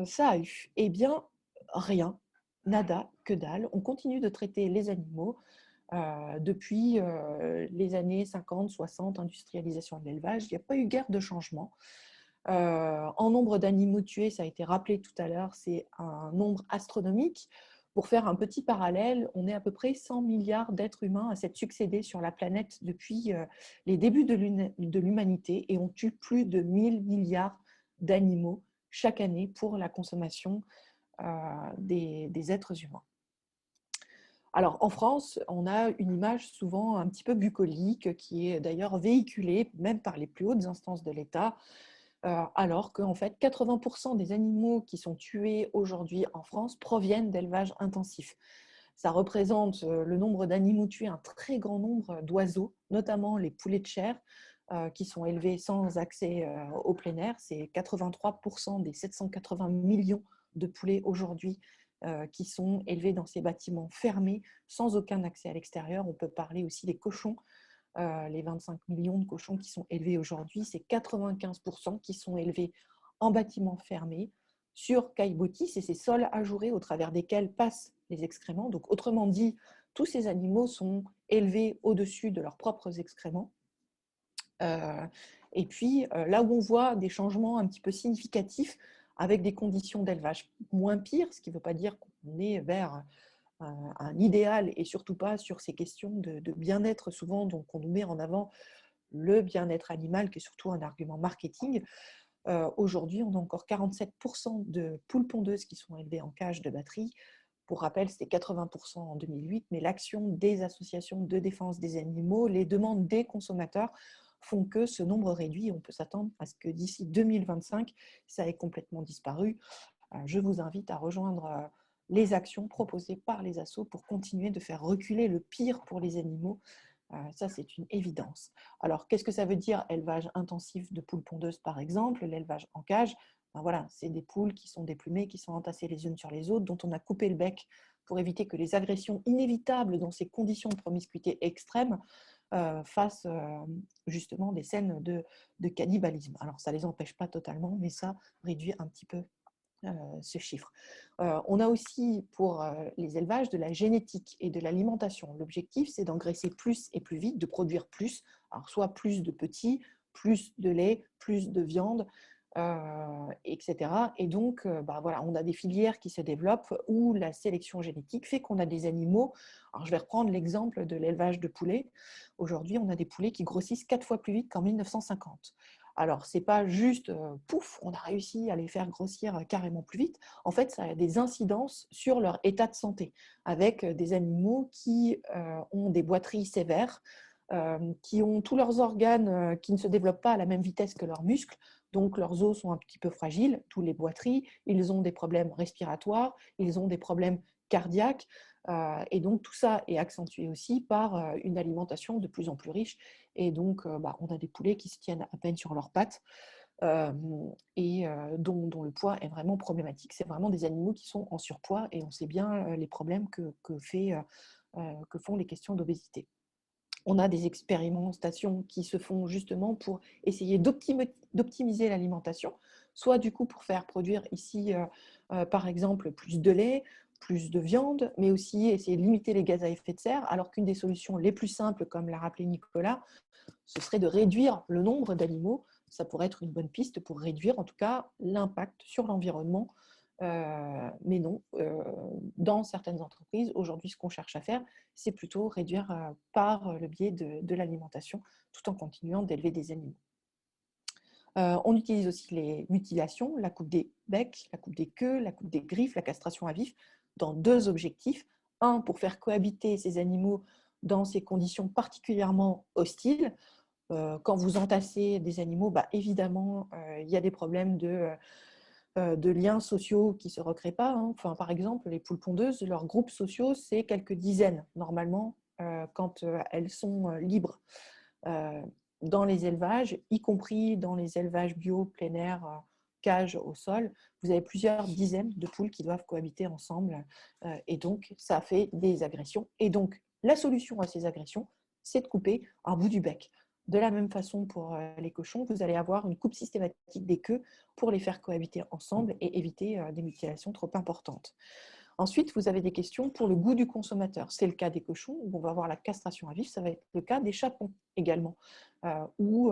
Speaker 4: ça a eu? Eh bien, rien, nada, que dalle. On continue de traiter les animaux depuis les années 50, 60, industrialisation de l'élevage, il n'y a pas eu guère de changement. En nombre d'animaux tués, ça a été rappelé tout à l'heure, c'est un nombre astronomique. Pour faire un petit parallèle, on est à peu près 100 milliards d'êtres humains à s'être succédés sur la planète depuis les débuts de l'humanité et on tue plus de 1000 milliards d'animaux chaque année pour la consommation des êtres humains. Alors, en France, on a une image souvent un petit peu bucolique qui est d'ailleurs véhiculée même par les plus hautes instances de l'État, alors qu'en fait, 80% des animaux qui sont tués aujourd'hui en France proviennent d'élevage intensif. Ça représente le nombre d'animaux tués, un très grand nombre d'oiseaux, notamment les poulets de chair, qui sont élevés sans accès au plein air. C'est 83% des 780 millions de poulets aujourd'hui qui sont élevés dans ces bâtiments fermés, sans aucun accès à l'extérieur. On peut parler aussi des cochons. Les 25 millions de cochons qui sont élevés aujourd'hui, c'est 95% qui sont élevés en bâtiments fermés, sur caillebotis et ces sols ajourés au travers desquels passent les excréments. Donc, autrement dit, tous ces animaux sont élevés au-dessus de leurs propres excréments. Et puis, là où on voit des changements un petit peu significatifs avec des conditions d'élevage moins pires, ce qui ne veut pas dire qu'on est vers un idéal et surtout pas sur ces questions de bien-être souvent, donc on nous met en avant le bien-être animal qui est surtout un argument marketing. Aujourd'hui, on a encore 47% de poules pondeuses qui sont élevées en cage de batterie. Pour rappel, c'était 80% en 2008, mais l'action des associations de défense des animaux, les demandes des consommateurs font que ce nombre réduit. On peut s'attendre à ce que d'ici 2025, ça ait complètement disparu. Je vous invite à rejoindre les actions proposées par les assos pour continuer de faire reculer le pire pour les animaux Ça, c'est une évidence. Alors, qu'est-ce que ça veut dire élevage intensif de poules pondeuses, par exemple? L'élevage en cage, ben voilà, c'est des poules qui sont déplumées, qui sont entassées les unes sur les autres, dont on a coupé le bec pour éviter que les agressions inévitables dans ces conditions de promiscuité extrême fassent justement des scènes de cannibalisme. Alors, ça ne les empêche pas totalement, mais ça réduit un petit peu ce chiffre. On a aussi pour les élevages de la génétique et de l'alimentation. L'objectif, c'est d'engraisser plus et plus vite, de produire plus, alors soit plus de petits, plus de lait, plus de viande, etc. Et donc, voilà, on a des filières qui se développent où la sélection génétique fait qu'on a des animaux. Alors, je vais reprendre l'exemple de l'élevage de poulets. Aujourd'hui, on a des poulets qui grossissent 4 fois plus vite qu'en 1950. Alors, ce n'est pas juste pouf, on a réussi à les faire grossir carrément plus vite. En fait, ça a des incidences sur leur état de santé, avec des animaux qui ont des boiteries sévères, qui ont tous leurs organes qui ne se développent pas à la même vitesse que leurs muscles. Donc, leurs os sont un petit peu fragiles, tous les boiteries. Ils ont des problèmes respiratoires, ils ont des problèmes cardiaques. Et donc, tout ça est accentué aussi par une alimentation de plus en plus riche. Et donc, on a des poulets qui se tiennent à peine sur leurs pattes et dont le poids est vraiment problématique. C'est vraiment des animaux qui sont en surpoids et on sait bien les problèmes que font les questions d'obésité. On a des expérimentations qui se font justement pour essayer d'optimiser l'alimentation, soit du coup pour faire produire ici, par exemple, plus de lait, plus de viande, mais aussi essayer de limiter les gaz à effet de serre, alors qu'une des solutions les plus simples, comme l'a rappelé Nicolas, ce serait de réduire le nombre d'animaux. Ça pourrait être une bonne piste pour réduire en tout cas l'impact sur l'environnement. Mais non, dans certaines entreprises, aujourd'hui, ce qu'on cherche à faire, c'est plutôt réduire par le biais de l'alimentation, tout en continuant d'élever des animaux. On utilise aussi les mutilations, la coupe des becs, la coupe des queues, la coupe des griffes, la castration à vif, dans 2 objectifs. Un, pour faire cohabiter ces animaux dans ces conditions particulièrement hostiles. Quand vous entassez des animaux, évidemment, il y a des problèmes de liens sociaux qui ne se recréent pas. Enfin, par exemple, les poules pondeuses, leurs groupes sociaux, c'est quelques dizaines, normalement, quand elles sont libres. Dans les élevages, y compris dans les élevages bio, plein air, cage au sol, vous avez plusieurs dizaines de poules qui doivent cohabiter ensemble. Et donc, ça fait des agressions. Et donc, la solution à ces agressions, c'est de couper un bout du bec. De la même façon pour les cochons, vous allez avoir une coupe systématique des queues pour les faire cohabiter ensemble et éviter des mutilations trop importantes. Ensuite, vous avez des questions pour le goût du consommateur. C'est le cas des cochons, où on va avoir la castration à vif. Ça va être le cas des chapons également. Où,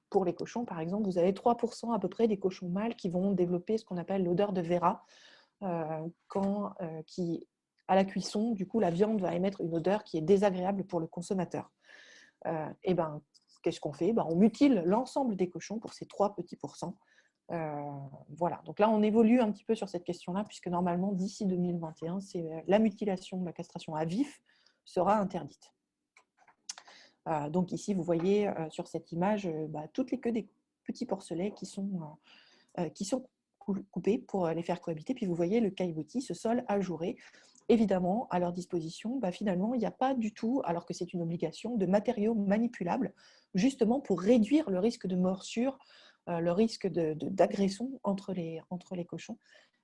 Speaker 4: pour les cochons, par exemple, vous avez 3% à peu près des cochons mâles qui vont développer ce qu'on appelle l'odeur de Véra, qui, à la cuisson, du coup, la viande va émettre une odeur qui est désagréable pour le consommateur. Qu'est-ce qu'on fait? On mutile l'ensemble des cochons pour ces 3 petits pourcents. Voilà, donc là on évolue un petit peu sur cette question-là, puisque normalement d'ici 2021, la mutilation, la castration à vif sera interdite. Donc ici vous voyez sur cette image toutes les queues des petits porcelets qui sont coupés pour les faire cohabiter, puis vous voyez le caillebotis, ce sol ajouré. Évidemment, à leur disposition, finalement, il n'y a pas du tout, alors que c'est une obligation, de matériaux manipulables, justement pour réduire le risque de morsure, le risque d'agression entre les cochons.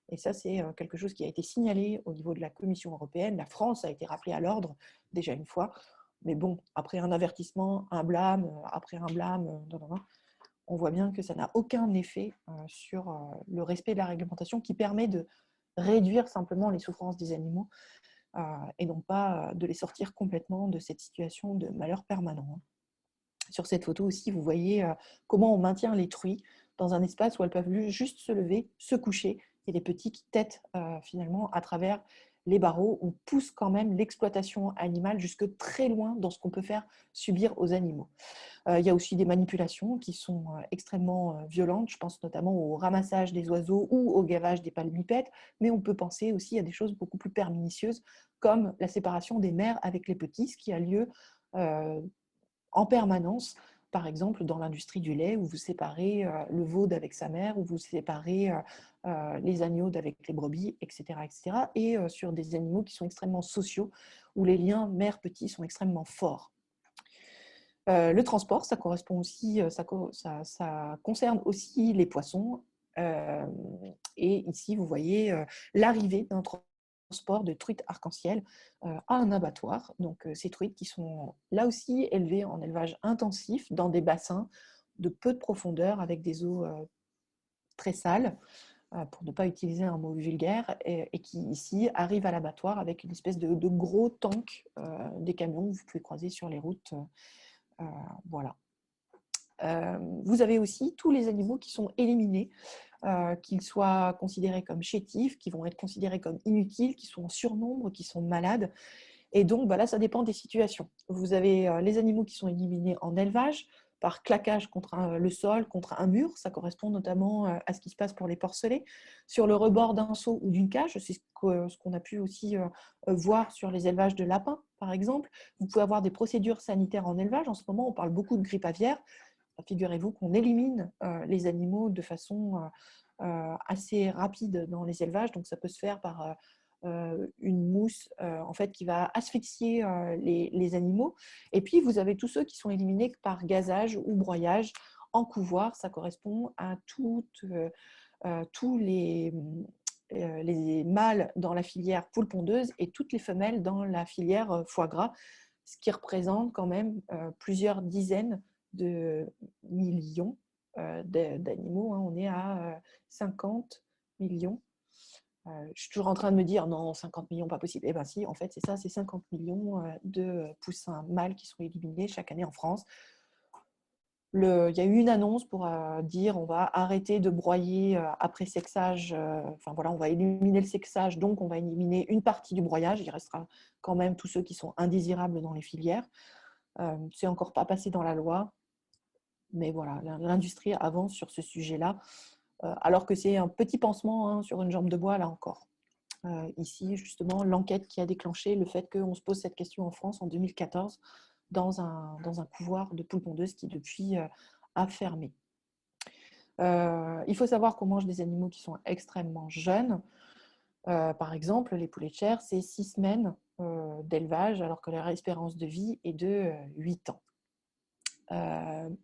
Speaker 4: Et ça, c'est quelque chose qui a été signalé au niveau de la Commission européenne. La France a été rappelée à l'ordre déjà une fois. Mais bon, après un avertissement, un blâme, on voit bien que ça n'a aucun effet sur le respect de la réglementation qui permet de réduire simplement les souffrances des animaux et non pas de les sortir complètement de cette situation de malheur permanent. Sur cette photo aussi, vous voyez comment on maintient les truies dans un espace où elles peuvent juste se lever, se coucher, et les petits qui têtent finalement à travers les barreaux. On pousse quand même l'exploitation animale jusque très loin dans ce qu'on peut faire subir aux animaux. Il y a aussi des manipulations qui sont extrêmement violentes. Je pense notamment au ramassage des oiseaux ou au gavage des palmipèdes, mais on peut penser aussi à des choses beaucoup plus pernicieuses, comme la séparation des mères avec les petits, ce qui a lieu en permanence, par exemple dans l'industrie du lait, où vous séparez le veau d'avec sa mère, où vous séparez les agneaux d'avec les brebis, etc. Et sur des animaux qui sont extrêmement sociaux, où les liens mère-petit sont extrêmement forts. Le transport, ça correspond aussi, ça concerne aussi les poissons. Et ici, vous voyez l'arrivée d'un transport de truites arc-en-ciel à un abattoir. Donc, ces truites qui sont là aussi élevées en élevage intensif dans des bassins de peu de profondeur avec des eaux très sales, pour ne pas utiliser un mot vulgaire, et qui ici arrivent à l'abattoir avec une espèce de gros tank des camions que vous pouvez croiser sur les routes. Voilà. Vous avez aussi tous les animaux qui sont éliminés, qu'ils soient considérés comme chétifs, qui vont être considérés comme inutiles, qui sont en surnombre, qui sont malades. Et donc, là, ça dépend des situations. Vous avez les animaux qui sont éliminés en élevage, par claquage contre le sol, contre un mur. Ça correspond notamment à ce qui se passe pour les porcelets. Sur le rebord d'un seau ou d'une cage, c'est ce qu'on a pu aussi voir sur les élevages de lapins, par exemple. Vous pouvez avoir des procédures sanitaires en élevage. En ce moment, on parle beaucoup de grippe aviaire. Figurez-vous qu'on élimine les animaux de façon assez rapide dans les élevages. Donc, ça peut se faire par une mousse en fait, qui va asphyxier les animaux. Et puis, vous avez tous ceux qui sont éliminés par gazage ou broyage en couvoir. Ça correspond à tous les mâles dans la filière poule pondeuse et toutes les femelles dans la filière foie gras, ce qui représente quand même plusieurs dizaines de millions d'animaux. On est à 50 millions. Je suis toujours en train de me dire non, 50 millions, pas possible. Eh bien si, en fait, c'est ça, c'est 50 millions de poussins mâles qui sont éliminés chaque année en France. Il y a eu une annonce pour dire on va arrêter de broyer après sexage. Enfin voilà, on va éliminer le sexage, donc on va éliminer une partie du broyage. Il restera quand même tous ceux qui sont indésirables dans les filières. C'est encore pas passé dans la loi. Mais voilà, l'industrie avance sur ce sujet-là, alors que c'est un petit pansement sur une jambe de bois, là encore. Ici, justement, l'enquête qui a déclenché le fait qu'on se pose cette question en France en 2014 dans un couvoir de poules pondeuses qui, depuis, a fermé. Il faut savoir qu'on mange des animaux qui sont extrêmement jeunes. Par exemple, les poulets de chair, c'est 6 semaines d'élevage, alors que leur espérance de vie est de 8 ans.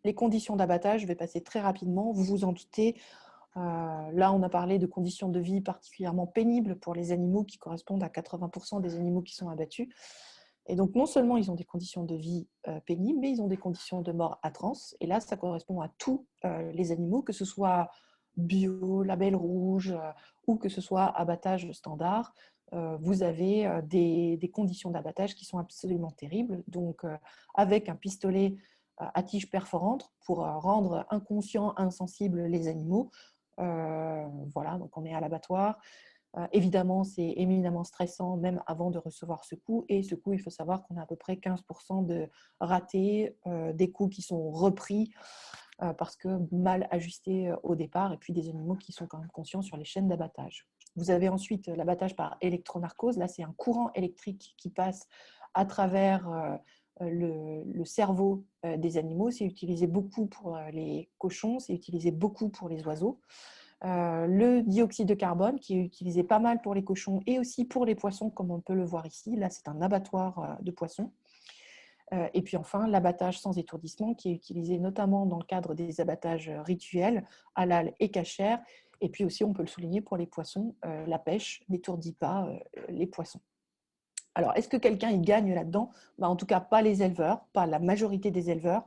Speaker 4: Les conditions d'abattage, je vais passer très rapidement, vous vous en doutez. Là, on a parlé de conditions de vie particulièrement pénibles pour les animaux qui correspondent à 80% des animaux qui sont abattus. Et donc, non seulement ils ont des conditions de vie pénibles, mais ils ont des conditions de mort atroces. Et là, ça correspond à tous les animaux, que ce soit bio, label rouge, ou que ce soit abattage standard. Vous avez des conditions d'abattage qui sont absolument terribles. Donc, avec un pistolet à tige perforante pour rendre inconscients, insensibles les animaux. Voilà, donc on est à l'abattoir. Évidemment, c'est éminemment stressant même avant de recevoir ce coup. Et ce coup, il faut savoir qu'on a à peu près 15% de ratés, des coups qui sont repris parce que mal ajustés au départ, et puis des animaux qui sont quand même conscients sur les chaînes d'abattage. Vous avez ensuite l'abattage par électronarcose. Là, c'est un courant électrique qui passe à travers le cerveau des animaux. C'est utilisé beaucoup pour les cochons, c'est utilisé beaucoup pour les oiseaux. Le dioxyde de carbone qui est utilisé pas mal pour les cochons et aussi pour les poissons, comme on peut le voir ici. Là, c'est un abattoir de poissons. Et puis enfin, l'abattage sans étourdissement qui est utilisé notamment dans le cadre des abattages rituels, halal et kasher. Et puis aussi, on peut le souligner pour les poissons, la pêche n'étourdit pas les poissons. Alors, est-ce que quelqu'un y gagne là-dedans ? En tout cas, pas les éleveurs, pas la majorité des éleveurs,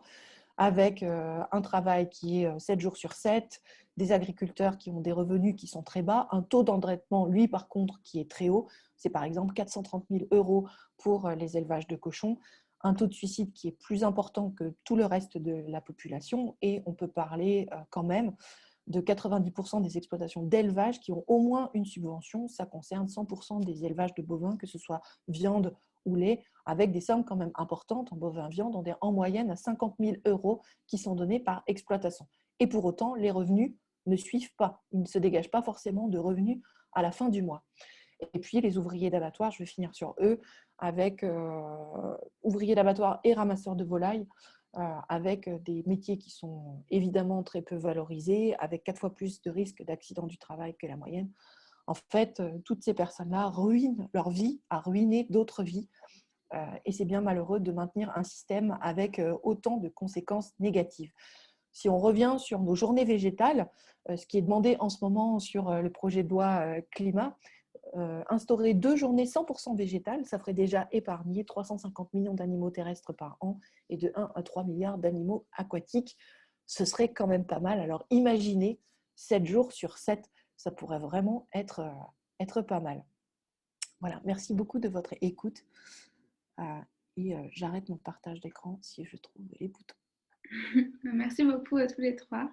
Speaker 4: avec un travail qui est 7 jours sur 7, des agriculteurs qui ont des revenus qui sont très bas, un taux d'endettement, lui, par contre, qui est très haut. C'est par exemple 430 000 € pour les élevages de cochons, un taux de suicide qui est plus important que tout le reste de la population, et on peut parler quand même de 90% des exploitations d'élevage qui ont au moins une subvention. Ça concerne 100% des élevages de bovins, que ce soit viande ou lait, avec des sommes quand même importantes en bovin-viande. On est en moyenne à 50 000 € qui sont donnés par exploitation. Et pour autant, les revenus ne suivent pas. Ils ne se dégagent pas forcément de revenus à la fin du mois. Et puis, les ouvriers d'abattoir, je vais finir sur eux, avec ouvriers d'abattoir et ramasseurs de volailles, avec des métiers qui sont évidemment très peu valorisés, avec 4 fois plus de risques d'accident du travail que la moyenne. En fait, toutes ces personnes-là ruinent leur vie, à ruiner d'autres vies, et c'est bien malheureux de maintenir un système avec autant de conséquences négatives. Si on revient sur nos journées végétales, ce qui est demandé en ce moment sur le projet de loi climat, instaurer 2 journées 100% végétales, ça ferait déjà épargner 350 millions d'animaux terrestres par an et de 1 à 3 milliards d'animaux aquatiques. Ce serait quand même pas mal. Alors imaginez 7 jours sur 7, ça pourrait vraiment être pas mal. Voilà, merci beaucoup de votre écoute. Et j'arrête mon partage d'écran si je trouve les boutons.
Speaker 1: Merci beaucoup à tous les trois.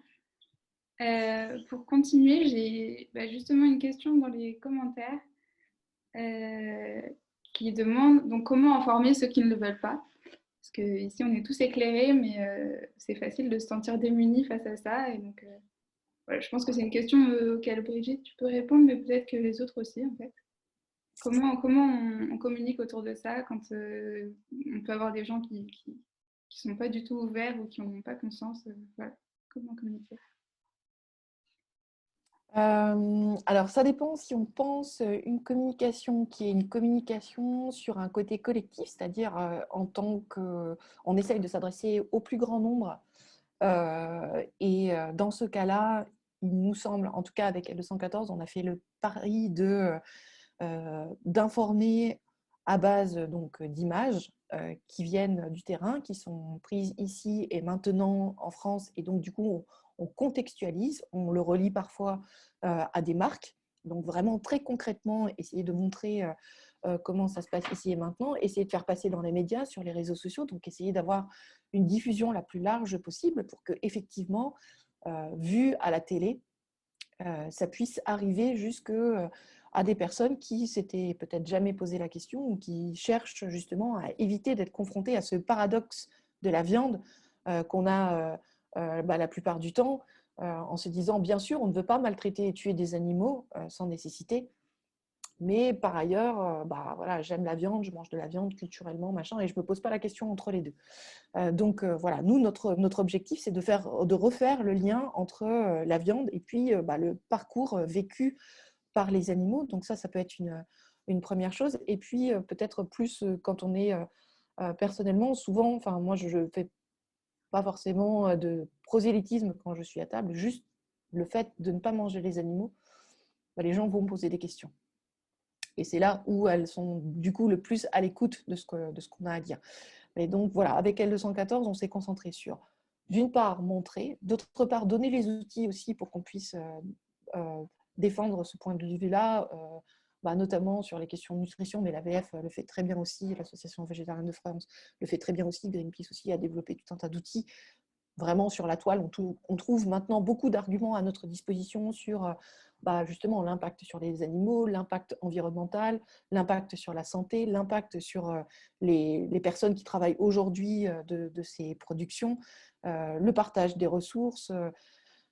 Speaker 1: Pour continuer, j'ai justement une question dans les commentaires qui demande donc, comment informer ceux qui ne le veulent pas. Parce qu'ici, on est tous éclairés, mais c'est facile de se sentir démunis face à ça. Et donc, voilà, je pense que c'est une question auquel, Brigitte, tu peux répondre, mais peut-être que les autres aussi, en fait. Comment on communique autour de ça quand on peut avoir des gens qui sont pas du tout ouverts ou qui n'ont pas conscience voilà. Comment communiquer?
Speaker 4: Alors, ça dépend si on pense une communication qui est une communication sur un côté collectif, c'est-à-dire en tant qu'on essaye de s'adresser au plus grand nombre. Et dans ce cas-là, il nous semble, en tout cas avec L214, on a fait le pari d'informer à base d'images qui viennent du terrain, qui sont prises ici et maintenant en France. Et donc, du coup, on contextualise, on le relie parfois à des marques. Donc, vraiment, très concrètement, essayer de montrer comment ça se passe ici et maintenant, essayer de faire passer dans les médias, sur les réseaux sociaux, donc essayer d'avoir une diffusion la plus large possible pour que, effectivement, vu à la télé, ça puisse arriver jusqu'à des personnes qui s'étaient peut-être jamais posé la question ou qui cherchent justement à éviter d'être confrontées à ce paradoxe de la viande qu'on a la plupart du temps, en se disant, bien sûr, on ne veut pas maltraiter et tuer des animaux sans nécessité, mais par ailleurs, voilà, j'aime la viande, je mange de la viande culturellement, machin, et je ne me pose pas la question entre les deux. Donc voilà, nous, notre objectif, c'est de refaire le lien entre la viande et puis le parcours vécu par les animaux. Donc ça peut être une première chose. Et puis peut-être plus quand on est personnellement, souvent, enfin moi, je ne fais pas forcément de prosélytisme quand je suis à table, juste le fait de ne pas manger les animaux, les gens vont me poser des questions. Et c'est là où elles sont du coup le plus à l'écoute de ce qu'on a à dire. Et donc voilà, avec L214, on s'est concentré sur, d'une part, montrer, d'autre part, donner les outils aussi pour qu'on puisse défendre ce point de vue-là, notamment sur les questions de nutrition, mais l'AVF le fait très bien aussi, l'Association végétarienne de France le fait très bien aussi, Greenpeace aussi a développé tout un tas d'outils. Vraiment, sur la toile, on trouve maintenant beaucoup d'arguments à notre disposition sur justement l'impact sur les animaux, l'impact environnemental, l'impact sur la santé, l'impact sur les personnes qui travaillent aujourd'hui de ces productions, le partage des ressources,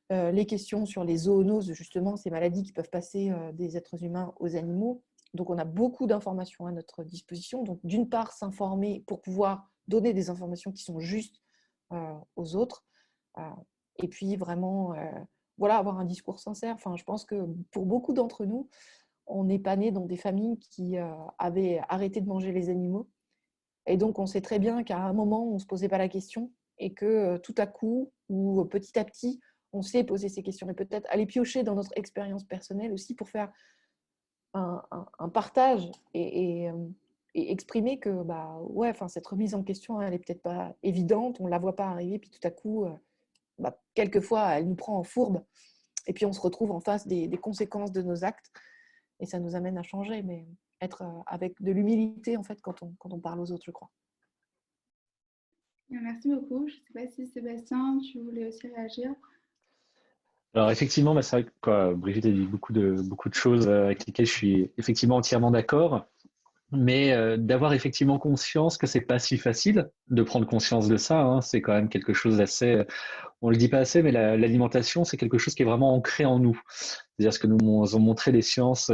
Speaker 4: les questions sur les zoonoses, justement, ces maladies qui peuvent passer des êtres humains aux animaux. Donc, on a beaucoup d'informations à notre disposition. Donc, d'une part, s'informer pour pouvoir donner des informations qui sont justes aux autres. Et puis, vraiment, avoir un discours sincère. Enfin, je pense que pour beaucoup d'entre nous, on n'est pas né dans des familles qui avaient arrêté de manger les animaux. Et donc, on sait très bien qu'à un moment, on ne se posait pas la question et que tout à coup, ou petit à petit, on s'est posé ces questions. Et peut-être aller piocher dans notre expérience personnelle aussi pour faire un partage et exprimer que cette remise en question, elle n'est peut-être pas évidente, on ne la voit pas arriver, puis tout à coup, quelquefois, elle nous prend en fourbe. Et puis, on se retrouve en face des conséquences de nos actes. Et ça nous amène à changer, mais être avec de l'humilité, en fait, quand on parle aux autres, je crois.
Speaker 1: Merci beaucoup. Je ne sais pas si Sébastien, tu voulais aussi réagir.
Speaker 2: Alors effectivement, c'est vrai que Brigitte a dit beaucoup de choses avec lesquelles je suis effectivement entièrement d'accord. Mais d'avoir effectivement conscience que c'est pas si facile de prendre conscience de ça, hein, c'est quand même quelque chose d'assez, on le dit pas assez, mais l'alimentation, c'est quelque chose qui est vraiment ancré en nous. C'est-à-dire ce que nous ont montré les sciences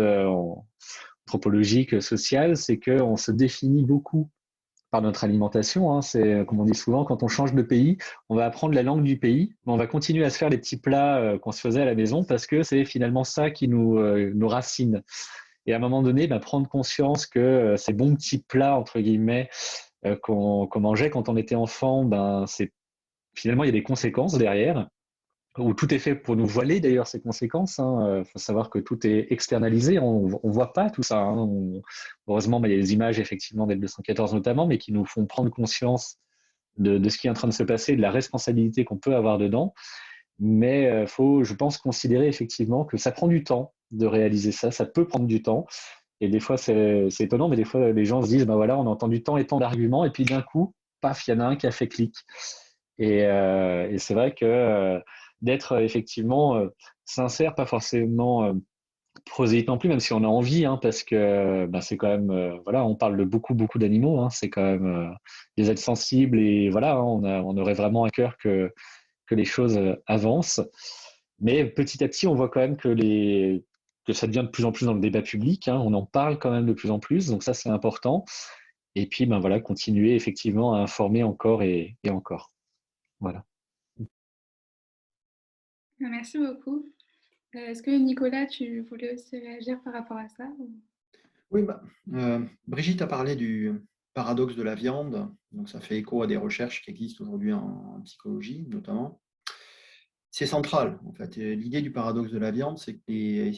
Speaker 2: anthropologiques, sociales, c'est qu'on se définit beaucoup par notre alimentation. Hein. C'est, comme on dit souvent, quand on change de pays, on va apprendre la langue du pays, mais on va continuer à se faire les petits plats qu'on se faisait à la maison parce que c'est finalement ça qui nous racine. Et à un moment donné, prendre conscience que ces bons petits plats, entre guillemets, qu'on mangeait quand on était enfant, finalement, il y a des conséquences derrière, où tout est fait pour nous voiler d'ailleurs ces conséquences. Il faut savoir que tout est externalisé, on ne voit pas tout ça. Heureusement, il y a des images effectivement d'L214 notamment, mais qui nous font prendre conscience de ce qui est en train de se passer, de la responsabilité qu'on peut avoir dedans. Mais faut, je pense, considérer effectivement que ça prend du temps de réaliser ça, ça peut prendre du temps. Et des fois, c'est étonnant, mais des fois, les gens se disent, voilà, on a entendu tant et tant d'arguments, et puis d'un coup, paf, il y en a un qui a fait clic. Et c'est vrai que d'être effectivement sincère, pas forcément prosélyte non plus, même si on a envie, parce que c'est quand même, voilà, on parle de beaucoup, beaucoup d'animaux, c'est quand même des êtres sensibles, et voilà, on aurait vraiment à cœur que les choses avancent. Mais petit à petit, on voit quand même que ça devient de plus en plus dans le débat public, on en parle quand même de plus en plus, donc ça c'est important. Et puis voilà, continuer effectivement à informer encore et encore. Voilà.
Speaker 1: Merci beaucoup. Est-ce que Nicolas, tu voulais aussi réagir par rapport à ça ou...
Speaker 3: Oui, Brigitte a parlé du paradoxe de la viande, donc ça fait écho à des recherches qui existent aujourd'hui en psychologie notamment. C'est central, en fait. L'idée du paradoxe de la viande, c'est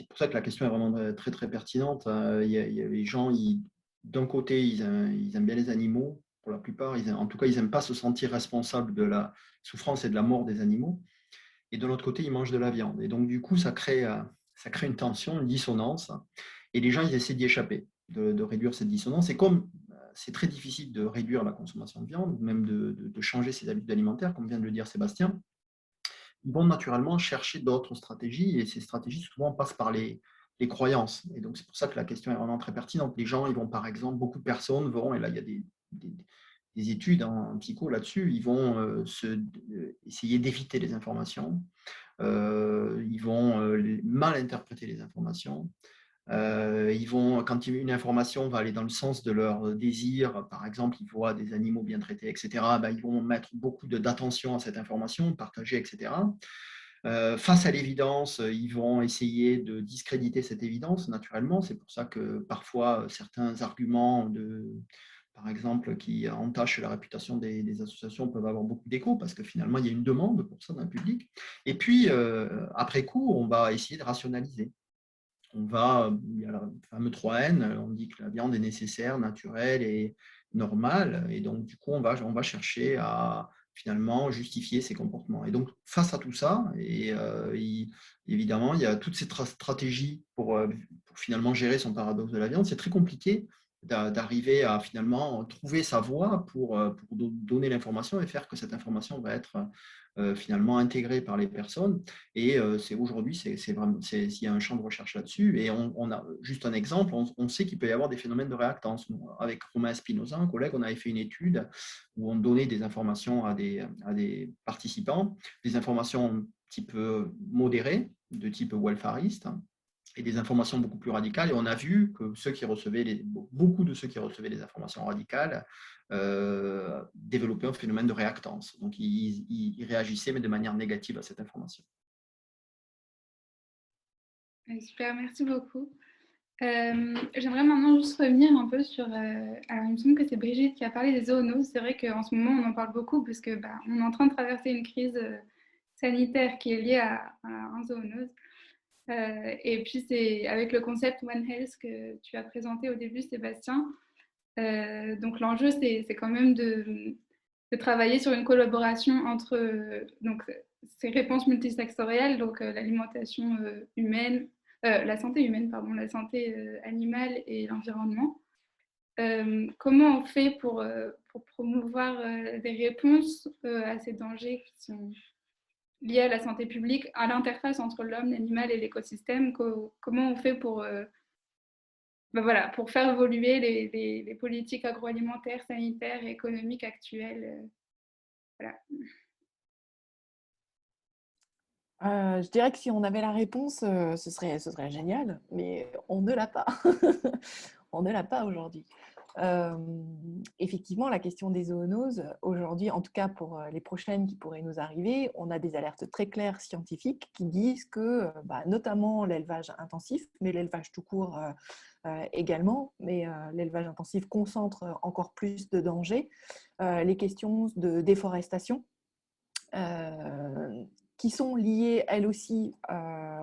Speaker 3: pour ça que la question est vraiment très, très pertinente. Il y a les gens, d'un côté, ils aiment bien les animaux, pour la plupart. En tout cas, ils n'aiment pas se sentir responsables de la souffrance et de la mort des animaux. Et de l'autre côté, ils mangent de la viande. Et donc, du coup, ça crée une tension, une dissonance. Et les gens, ils essaient d'y échapper, de réduire cette dissonance. Et comme c'est très difficile de réduire la consommation de viande, même de changer ses habitudes alimentaires, comme vient de le dire Sébastien, ils vont naturellement chercher d'autres stratégies, et ces stratégies souvent passent par les croyances. Et donc c'est pour ça que la question est vraiment très pertinente. Les gens, ils vont par exemple, beaucoup de personnes vont, et là il y a des études en psycho là-dessus, ils vont essayer d'éviter les informations, ils vont mal interpréter les informations. Quand une information va aller dans le sens de leur désir, par exemple, ils voient des animaux bien traités, etc., ils vont mettre beaucoup d'attention à cette information, partager, etc. Face à l'évidence, ils vont essayer de discréditer cette évidence, naturellement. C'est pour ça que parfois, certains arguments, par exemple, qui entachent la réputation des associations peuvent avoir beaucoup d'écho, parce que finalement, il y a une demande pour ça d'un public. Et puis, après coup, on va essayer de rationaliser. Il y a le fameux 3N, on dit que la viande est nécessaire, naturelle et normale. Et donc, du coup, on va chercher à finalement justifier ces comportements. Et donc, face à tout ça, évidemment, il y a toutes ces stratégies pour finalement gérer son paradoxe de la viande. C'est très compliqué d'arriver à finalement trouver sa voie pour donner l'information et faire que cette information va être finalement intégrée par les personnes. Et aujourd'hui, il y a un champ de recherche là-dessus. Et on a juste un exemple, on sait qu'il peut y avoir des phénomènes de réactance. Avec Romain Espinosa, un collègue, on avait fait une étude où on donnait des informations à des participants, des informations type modéré, de type welfariste, et des informations beaucoup plus radicales. Et on a vu que beaucoup de ceux qui recevaient les informations radicales développaient un phénomène de réactance. Donc, ils réagissaient, mais de manière négative à cette information.
Speaker 1: Super, merci beaucoup. J'aimerais maintenant juste revenir un peu sur... alors, il me semble que c'est Brigitte qui a parlé des zoonoses. C'est vrai qu'en ce moment, on en parle beaucoup parce que on est en train de traverser une crise sanitaire qui est liée à un zoonose. Et puis, c'est avec le concept One Health que tu as présenté au début, Sébastien. Donc, l'enjeu, c'est quand même de travailler sur une collaboration entre donc, ces réponses multisectorielles, donc l'alimentation humaine, la santé humaine, pardon, la santé animale et l'environnement. Comment on fait pour promouvoir des réponses à ces dangers qui sont liés à la santé publique, à l'interface entre l'homme, l'animal et l'écosystème? Comment on fait pour, voilà, pour faire évoluer les politiques agroalimentaires, sanitaires et économiques actuelles? Voilà.
Speaker 4: Je dirais que si on avait la réponse, ce serait génial, mais on ne l'a pas. On ne l'a pas aujourd'hui. Effectivement, la question des zoonoses, aujourd'hui, en tout cas pour les prochaines qui pourraient nous arriver, on a des alertes très claires scientifiques qui disent que, notamment l'élevage intensif, mais l'élevage tout court également, mais l'élevage intensif concentre encore plus de dangers, les questions de déforestation, qui sont liées, elles aussi,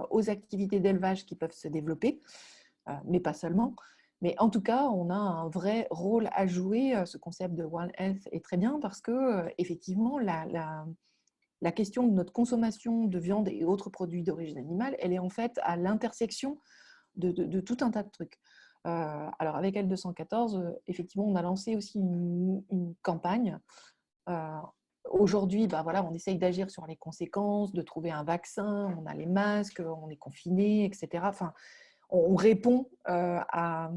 Speaker 4: aux activités d'élevage qui peuvent se développer, mais pas seulement. Mais en tout cas, on a un vrai rôle à jouer. Ce concept de One Health est très bien parce que, effectivement, la question de notre consommation de viande et autres produits d'origine animale, elle est en fait à l'intersection de tout un tas de trucs. Alors, avec L214, effectivement, on a lancé aussi une campagne. Aujourd'hui, voilà, on essaye d'agir sur les conséquences, de trouver un vaccin, on a les masques, on est confiné, etc. Enfin, on répond à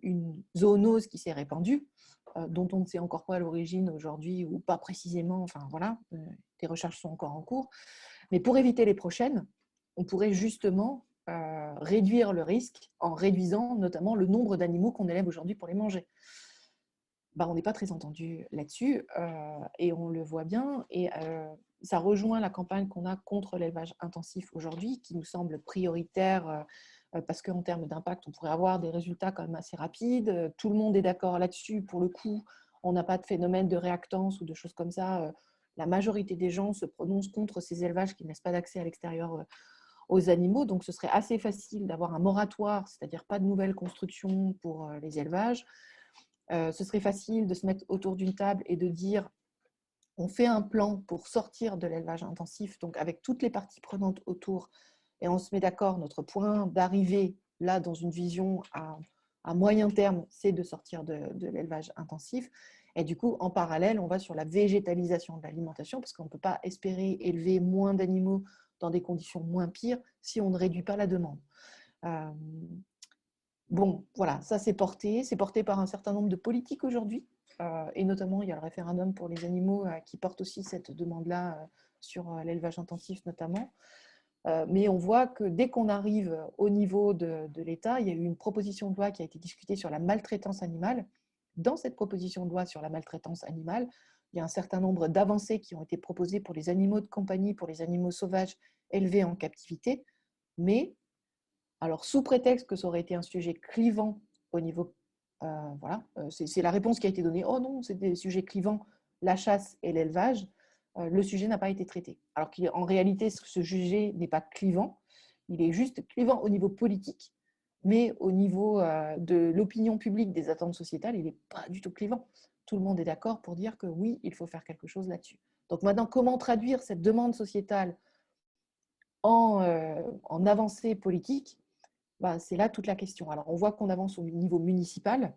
Speaker 4: une zoonose qui s'est répandue, dont on ne sait encore pas l'origine aujourd'hui ou pas précisément. Enfin, voilà, les recherches sont encore en cours. Mais pour éviter les prochaines, on pourrait justement réduire le risque en réduisant notamment le nombre d'animaux qu'on élève aujourd'hui pour les manger. On n'est pas très entendu là-dessus et on le voit bien. Et ça rejoint la campagne qu'on a contre l'élevage intensif aujourd'hui, qui nous semble prioritaire parce qu'en termes d'impact, on pourrait avoir des résultats quand même assez rapides. Tout le monde est d'accord là-dessus. Pour le coup, on n'a pas de phénomène de réactance ou de choses comme ça. La majorité des gens se prononcent contre ces élevages qui ne laissent pas d'accès à l'extérieur aux animaux. Donc, ce serait assez facile d'avoir un moratoire, c'est-à-dire pas de nouvelles constructions pour les élevages. Ce serait facile de se mettre autour d'une table et de dire on fait un plan pour sortir de l'élevage intensif, donc avec toutes les parties prenantes autour, et on se met d'accord, notre point d'arrivée, là, dans une vision à moyen terme, c'est de sortir de l'élevage intensif. Et du coup, en parallèle, on va sur la végétalisation de l'alimentation, parce qu'on ne peut pas espérer élever moins d'animaux dans des conditions moins pires si on ne réduit pas la demande. Bon, voilà, ça c'est porté par un certain nombre de politiques aujourd'hui, et notamment il y a le référendum pour les animaux qui porte aussi cette demande-là sur l'élevage intensif notamment. Mais on voit que dès qu'on arrive au niveau de l'État, il y a eu une proposition de loi qui a été discutée sur la maltraitance animale. Dans cette proposition de loi sur la maltraitance animale, il y a un certain nombre d'avancées qui ont été proposées pour les animaux de compagnie, pour les animaux sauvages élevés en captivité, mais alors, sous prétexte que ça aurait été un sujet clivant au niveau… voilà, c'est la réponse qui a été donnée. Oh non, c'est des sujets clivants, la chasse et l'élevage. Le sujet n'a pas été traité. Alors qu'en réalité, ce sujet n'est pas clivant. Il est juste clivant au niveau politique, mais au niveau de l'opinion publique, des attentes sociétales, il n'est pas du tout clivant. Tout le monde est d'accord pour dire que oui, il faut faire quelque chose là-dessus. Donc maintenant, comment traduire cette demande sociétale en avancée politique ? C'est là toute la question. Alors, on voit qu'on avance au niveau municipal.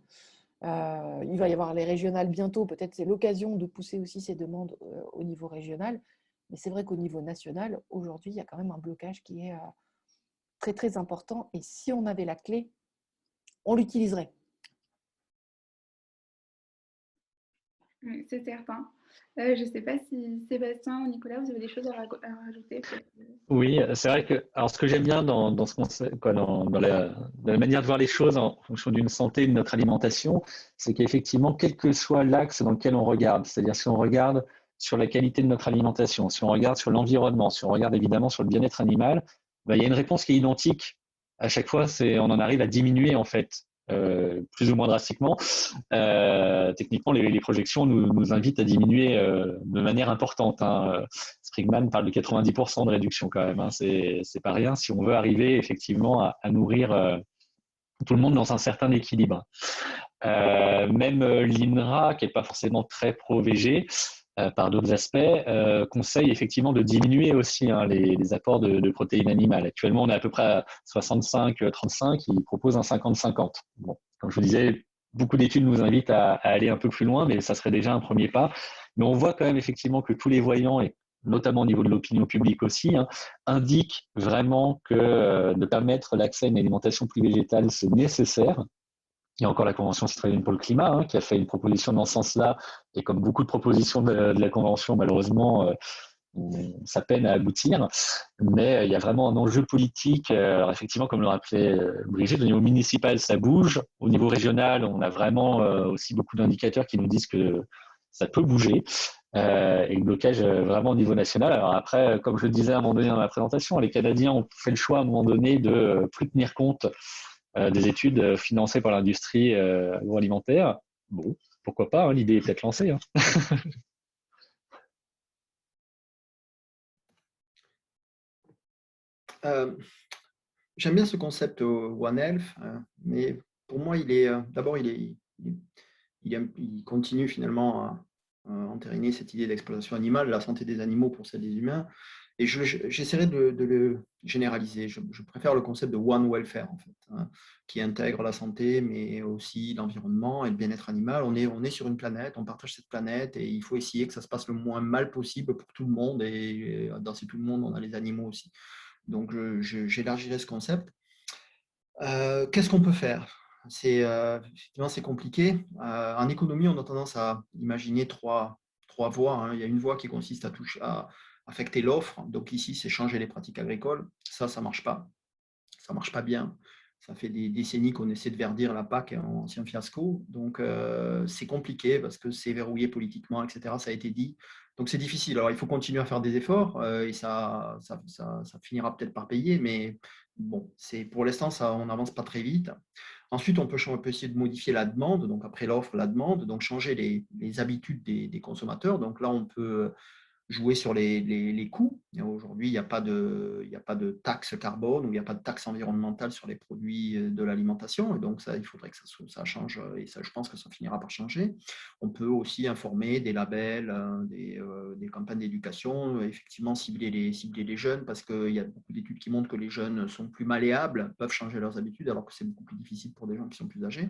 Speaker 4: Il va y avoir les régionales bientôt. Peut-être c'est l'occasion de pousser aussi ces demandes au niveau régional. Mais c'est vrai qu'au niveau national, aujourd'hui, il y a quand même un blocage qui est très, très important. Et si on avait la clé, on l'utiliserait.
Speaker 1: Oui, c'est certain. Je ne sais pas si Sébastien ou Nicolas, vous avez des choses à rajouter.
Speaker 2: Oui, c'est vrai que, alors ce que j'aime bien dans ce concept, dans la manière de voir les choses en fonction d'une santé, de notre alimentation, c'est qu'effectivement, quel que soit l'axe dans lequel on regarde, c'est-à-dire si on regarde sur la qualité de notre alimentation, si on regarde sur l'environnement, si on regarde évidemment sur le bien-être animal, il y a une réponse qui est identique. À chaque fois, on en arrive à diminuer en fait, plus ou moins drastiquement. Techniquement, les projections nous invitent à diminuer de manière importante. Springman parle de 90% de réduction quand même. C'est pas rien si on veut arriver effectivement à nourrir tout le monde dans un certain équilibre. Même l'INRA, qui n'est pas forcément très pro-végé, par d'autres aspects, conseille effectivement de diminuer aussi les apports de protéines animales. Actuellement, on est à peu près à 65-35, ils proposent un 50-50. Bon, comme je vous disais, beaucoup d'études nous invitent à aller un peu plus loin, mais ça serait déjà un premier pas. Mais on voit quand même effectivement que tous les voyants, et notamment au niveau de l'opinion publique aussi, indiquent vraiment que de permettre l'accès à une alimentation plus végétale, c'est nécessaire. Il y a encore la Convention citoyenne pour le climat qui a fait une proposition dans ce sens-là. Et comme beaucoup de propositions de la Convention, malheureusement, ça peine à aboutir, mais il y a vraiment un enjeu politique. Alors effectivement, comme le rappelait Brigitte, au niveau municipal, ça bouge. Au niveau régional, on a vraiment aussi beaucoup d'indicateurs qui nous disent que ça peut bouger. Et le blocage vraiment au niveau national. Alors après, comme je le disais à un moment donné dans la présentation, les Canadiens ont fait le choix à un moment donné de plus tenir compte des études financées par l'industrie agroalimentaire. Bon, pourquoi pas, hein, l'idée est peut-être lancée. Hein.
Speaker 3: J'aime bien ce concept One Health, mais pour moi, d'abord, il continue finalement à entériner cette idée d'exploitation animale, la santé des animaux pour celle des humains, et j'essaierai de le généraliser. Je préfère le concept de One Welfare, en fait, hein, qui intègre la santé, mais aussi l'environnement et le bien-être animal. On est sur une planète, on partage cette planète, et il faut essayer que ça se passe le moins mal possible pour tout le monde, et dans ce tout le monde, on a les animaux aussi. Donc, j'élargirai ce concept. Qu'est-ce qu'on peut faire? Effectivement, c'est compliqué. En économie, on a tendance à imaginer trois voies, hein. Il y a une voie qui consiste à affecter l'offre. Donc ici, c'est changer les pratiques agricoles. Ça ne marche pas. Ça ne marche pas bien. Ça fait des décennies qu'on essaie de verdir la PAC en ancien fiasco. Donc, c'est compliqué parce que c'est verrouillé politiquement, etc. Ça a été dit. Donc, c'est difficile. Alors, il faut continuer à faire des efforts et ça finira peut-être par payer. Mais bon, pour l'instant, on n'avance pas très vite. Ensuite, on peut essayer de modifier la demande. Donc, après l'offre, la demande. Donc, changer les habitudes des consommateurs. Donc, là, on peut jouer sur les coûts. Aujourd'hui, il n'y a pas de taxe carbone ou il n'y a pas de taxe environnementale sur les produits de l'alimentation. Et donc, ça, il faudrait que ça change. Et ça, je pense que ça finira par changer. On peut aussi informer des labels, des campagnes d'éducation, effectivement cibler les jeunes parce qu'il y a beaucoup d'études qui montrent que les jeunes sont plus malléables, peuvent changer leurs habitudes, alors que c'est beaucoup plus difficile pour des gens qui sont plus âgés.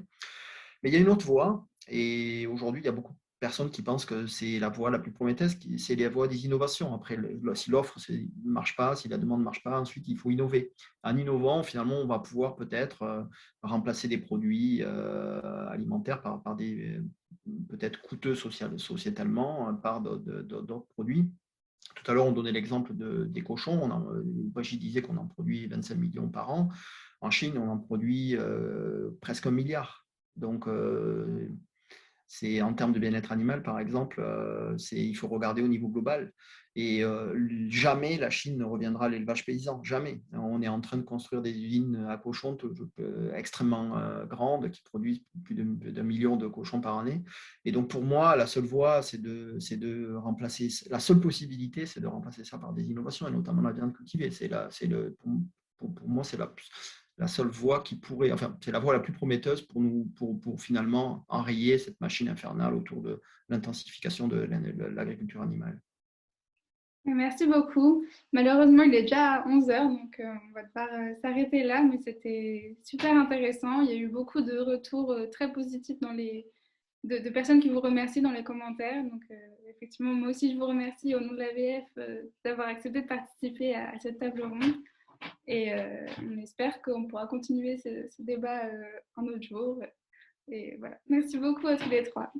Speaker 3: Mais il y a une autre voie, et aujourd'hui, il y a beaucoup de personnes qui pensent que c'est la voie la plus prometteuse, c'est la voie des innovations. Après, si l'offre ne marche pas, si la demande ne marche pas, ensuite, il faut innover. En innovant, finalement, on va pouvoir peut-être remplacer des produits alimentaires par des peut-être coûteux sociétalement par d'autres produits. Tout à l'heure, on donnait l'exemple des cochons. Brigitte disait qu'on en produit 25 millions par an. En Chine, on en produit presque 1 milliard. Donc, c'est en termes de bien-être animal, par exemple, il faut regarder au niveau global. Et jamais la Chine ne reviendra à l'élevage paysan, jamais. On est en train de construire des usines à cochons extrêmement grandes qui produisent plus d'1 million de cochons par année. Et donc pour moi, la seule voie, c'est de remplacer. La seule possibilité, c'est de remplacer ça par des innovations, et notamment la viande cultivée. Pour moi, c'est la seule voie qui pourrait, enfin, c'est la voie la plus prometteuse pour nous, pour finalement enrayer cette machine infernale autour de l'intensification de l'agriculture animale.
Speaker 1: Merci beaucoup. Malheureusement, il est déjà 11 heures, donc on va devoir s'arrêter là, mais c'était super intéressant. Il y a eu beaucoup de retours très positifs de personnes qui vous remercient dans les commentaires. Donc, effectivement, moi aussi, je vous remercie au nom de l'AVF d'avoir accepté de participer à cette table ronde. Et on espère qu'on pourra continuer ce débat un autre jour. Et voilà. Merci beaucoup à tous les trois.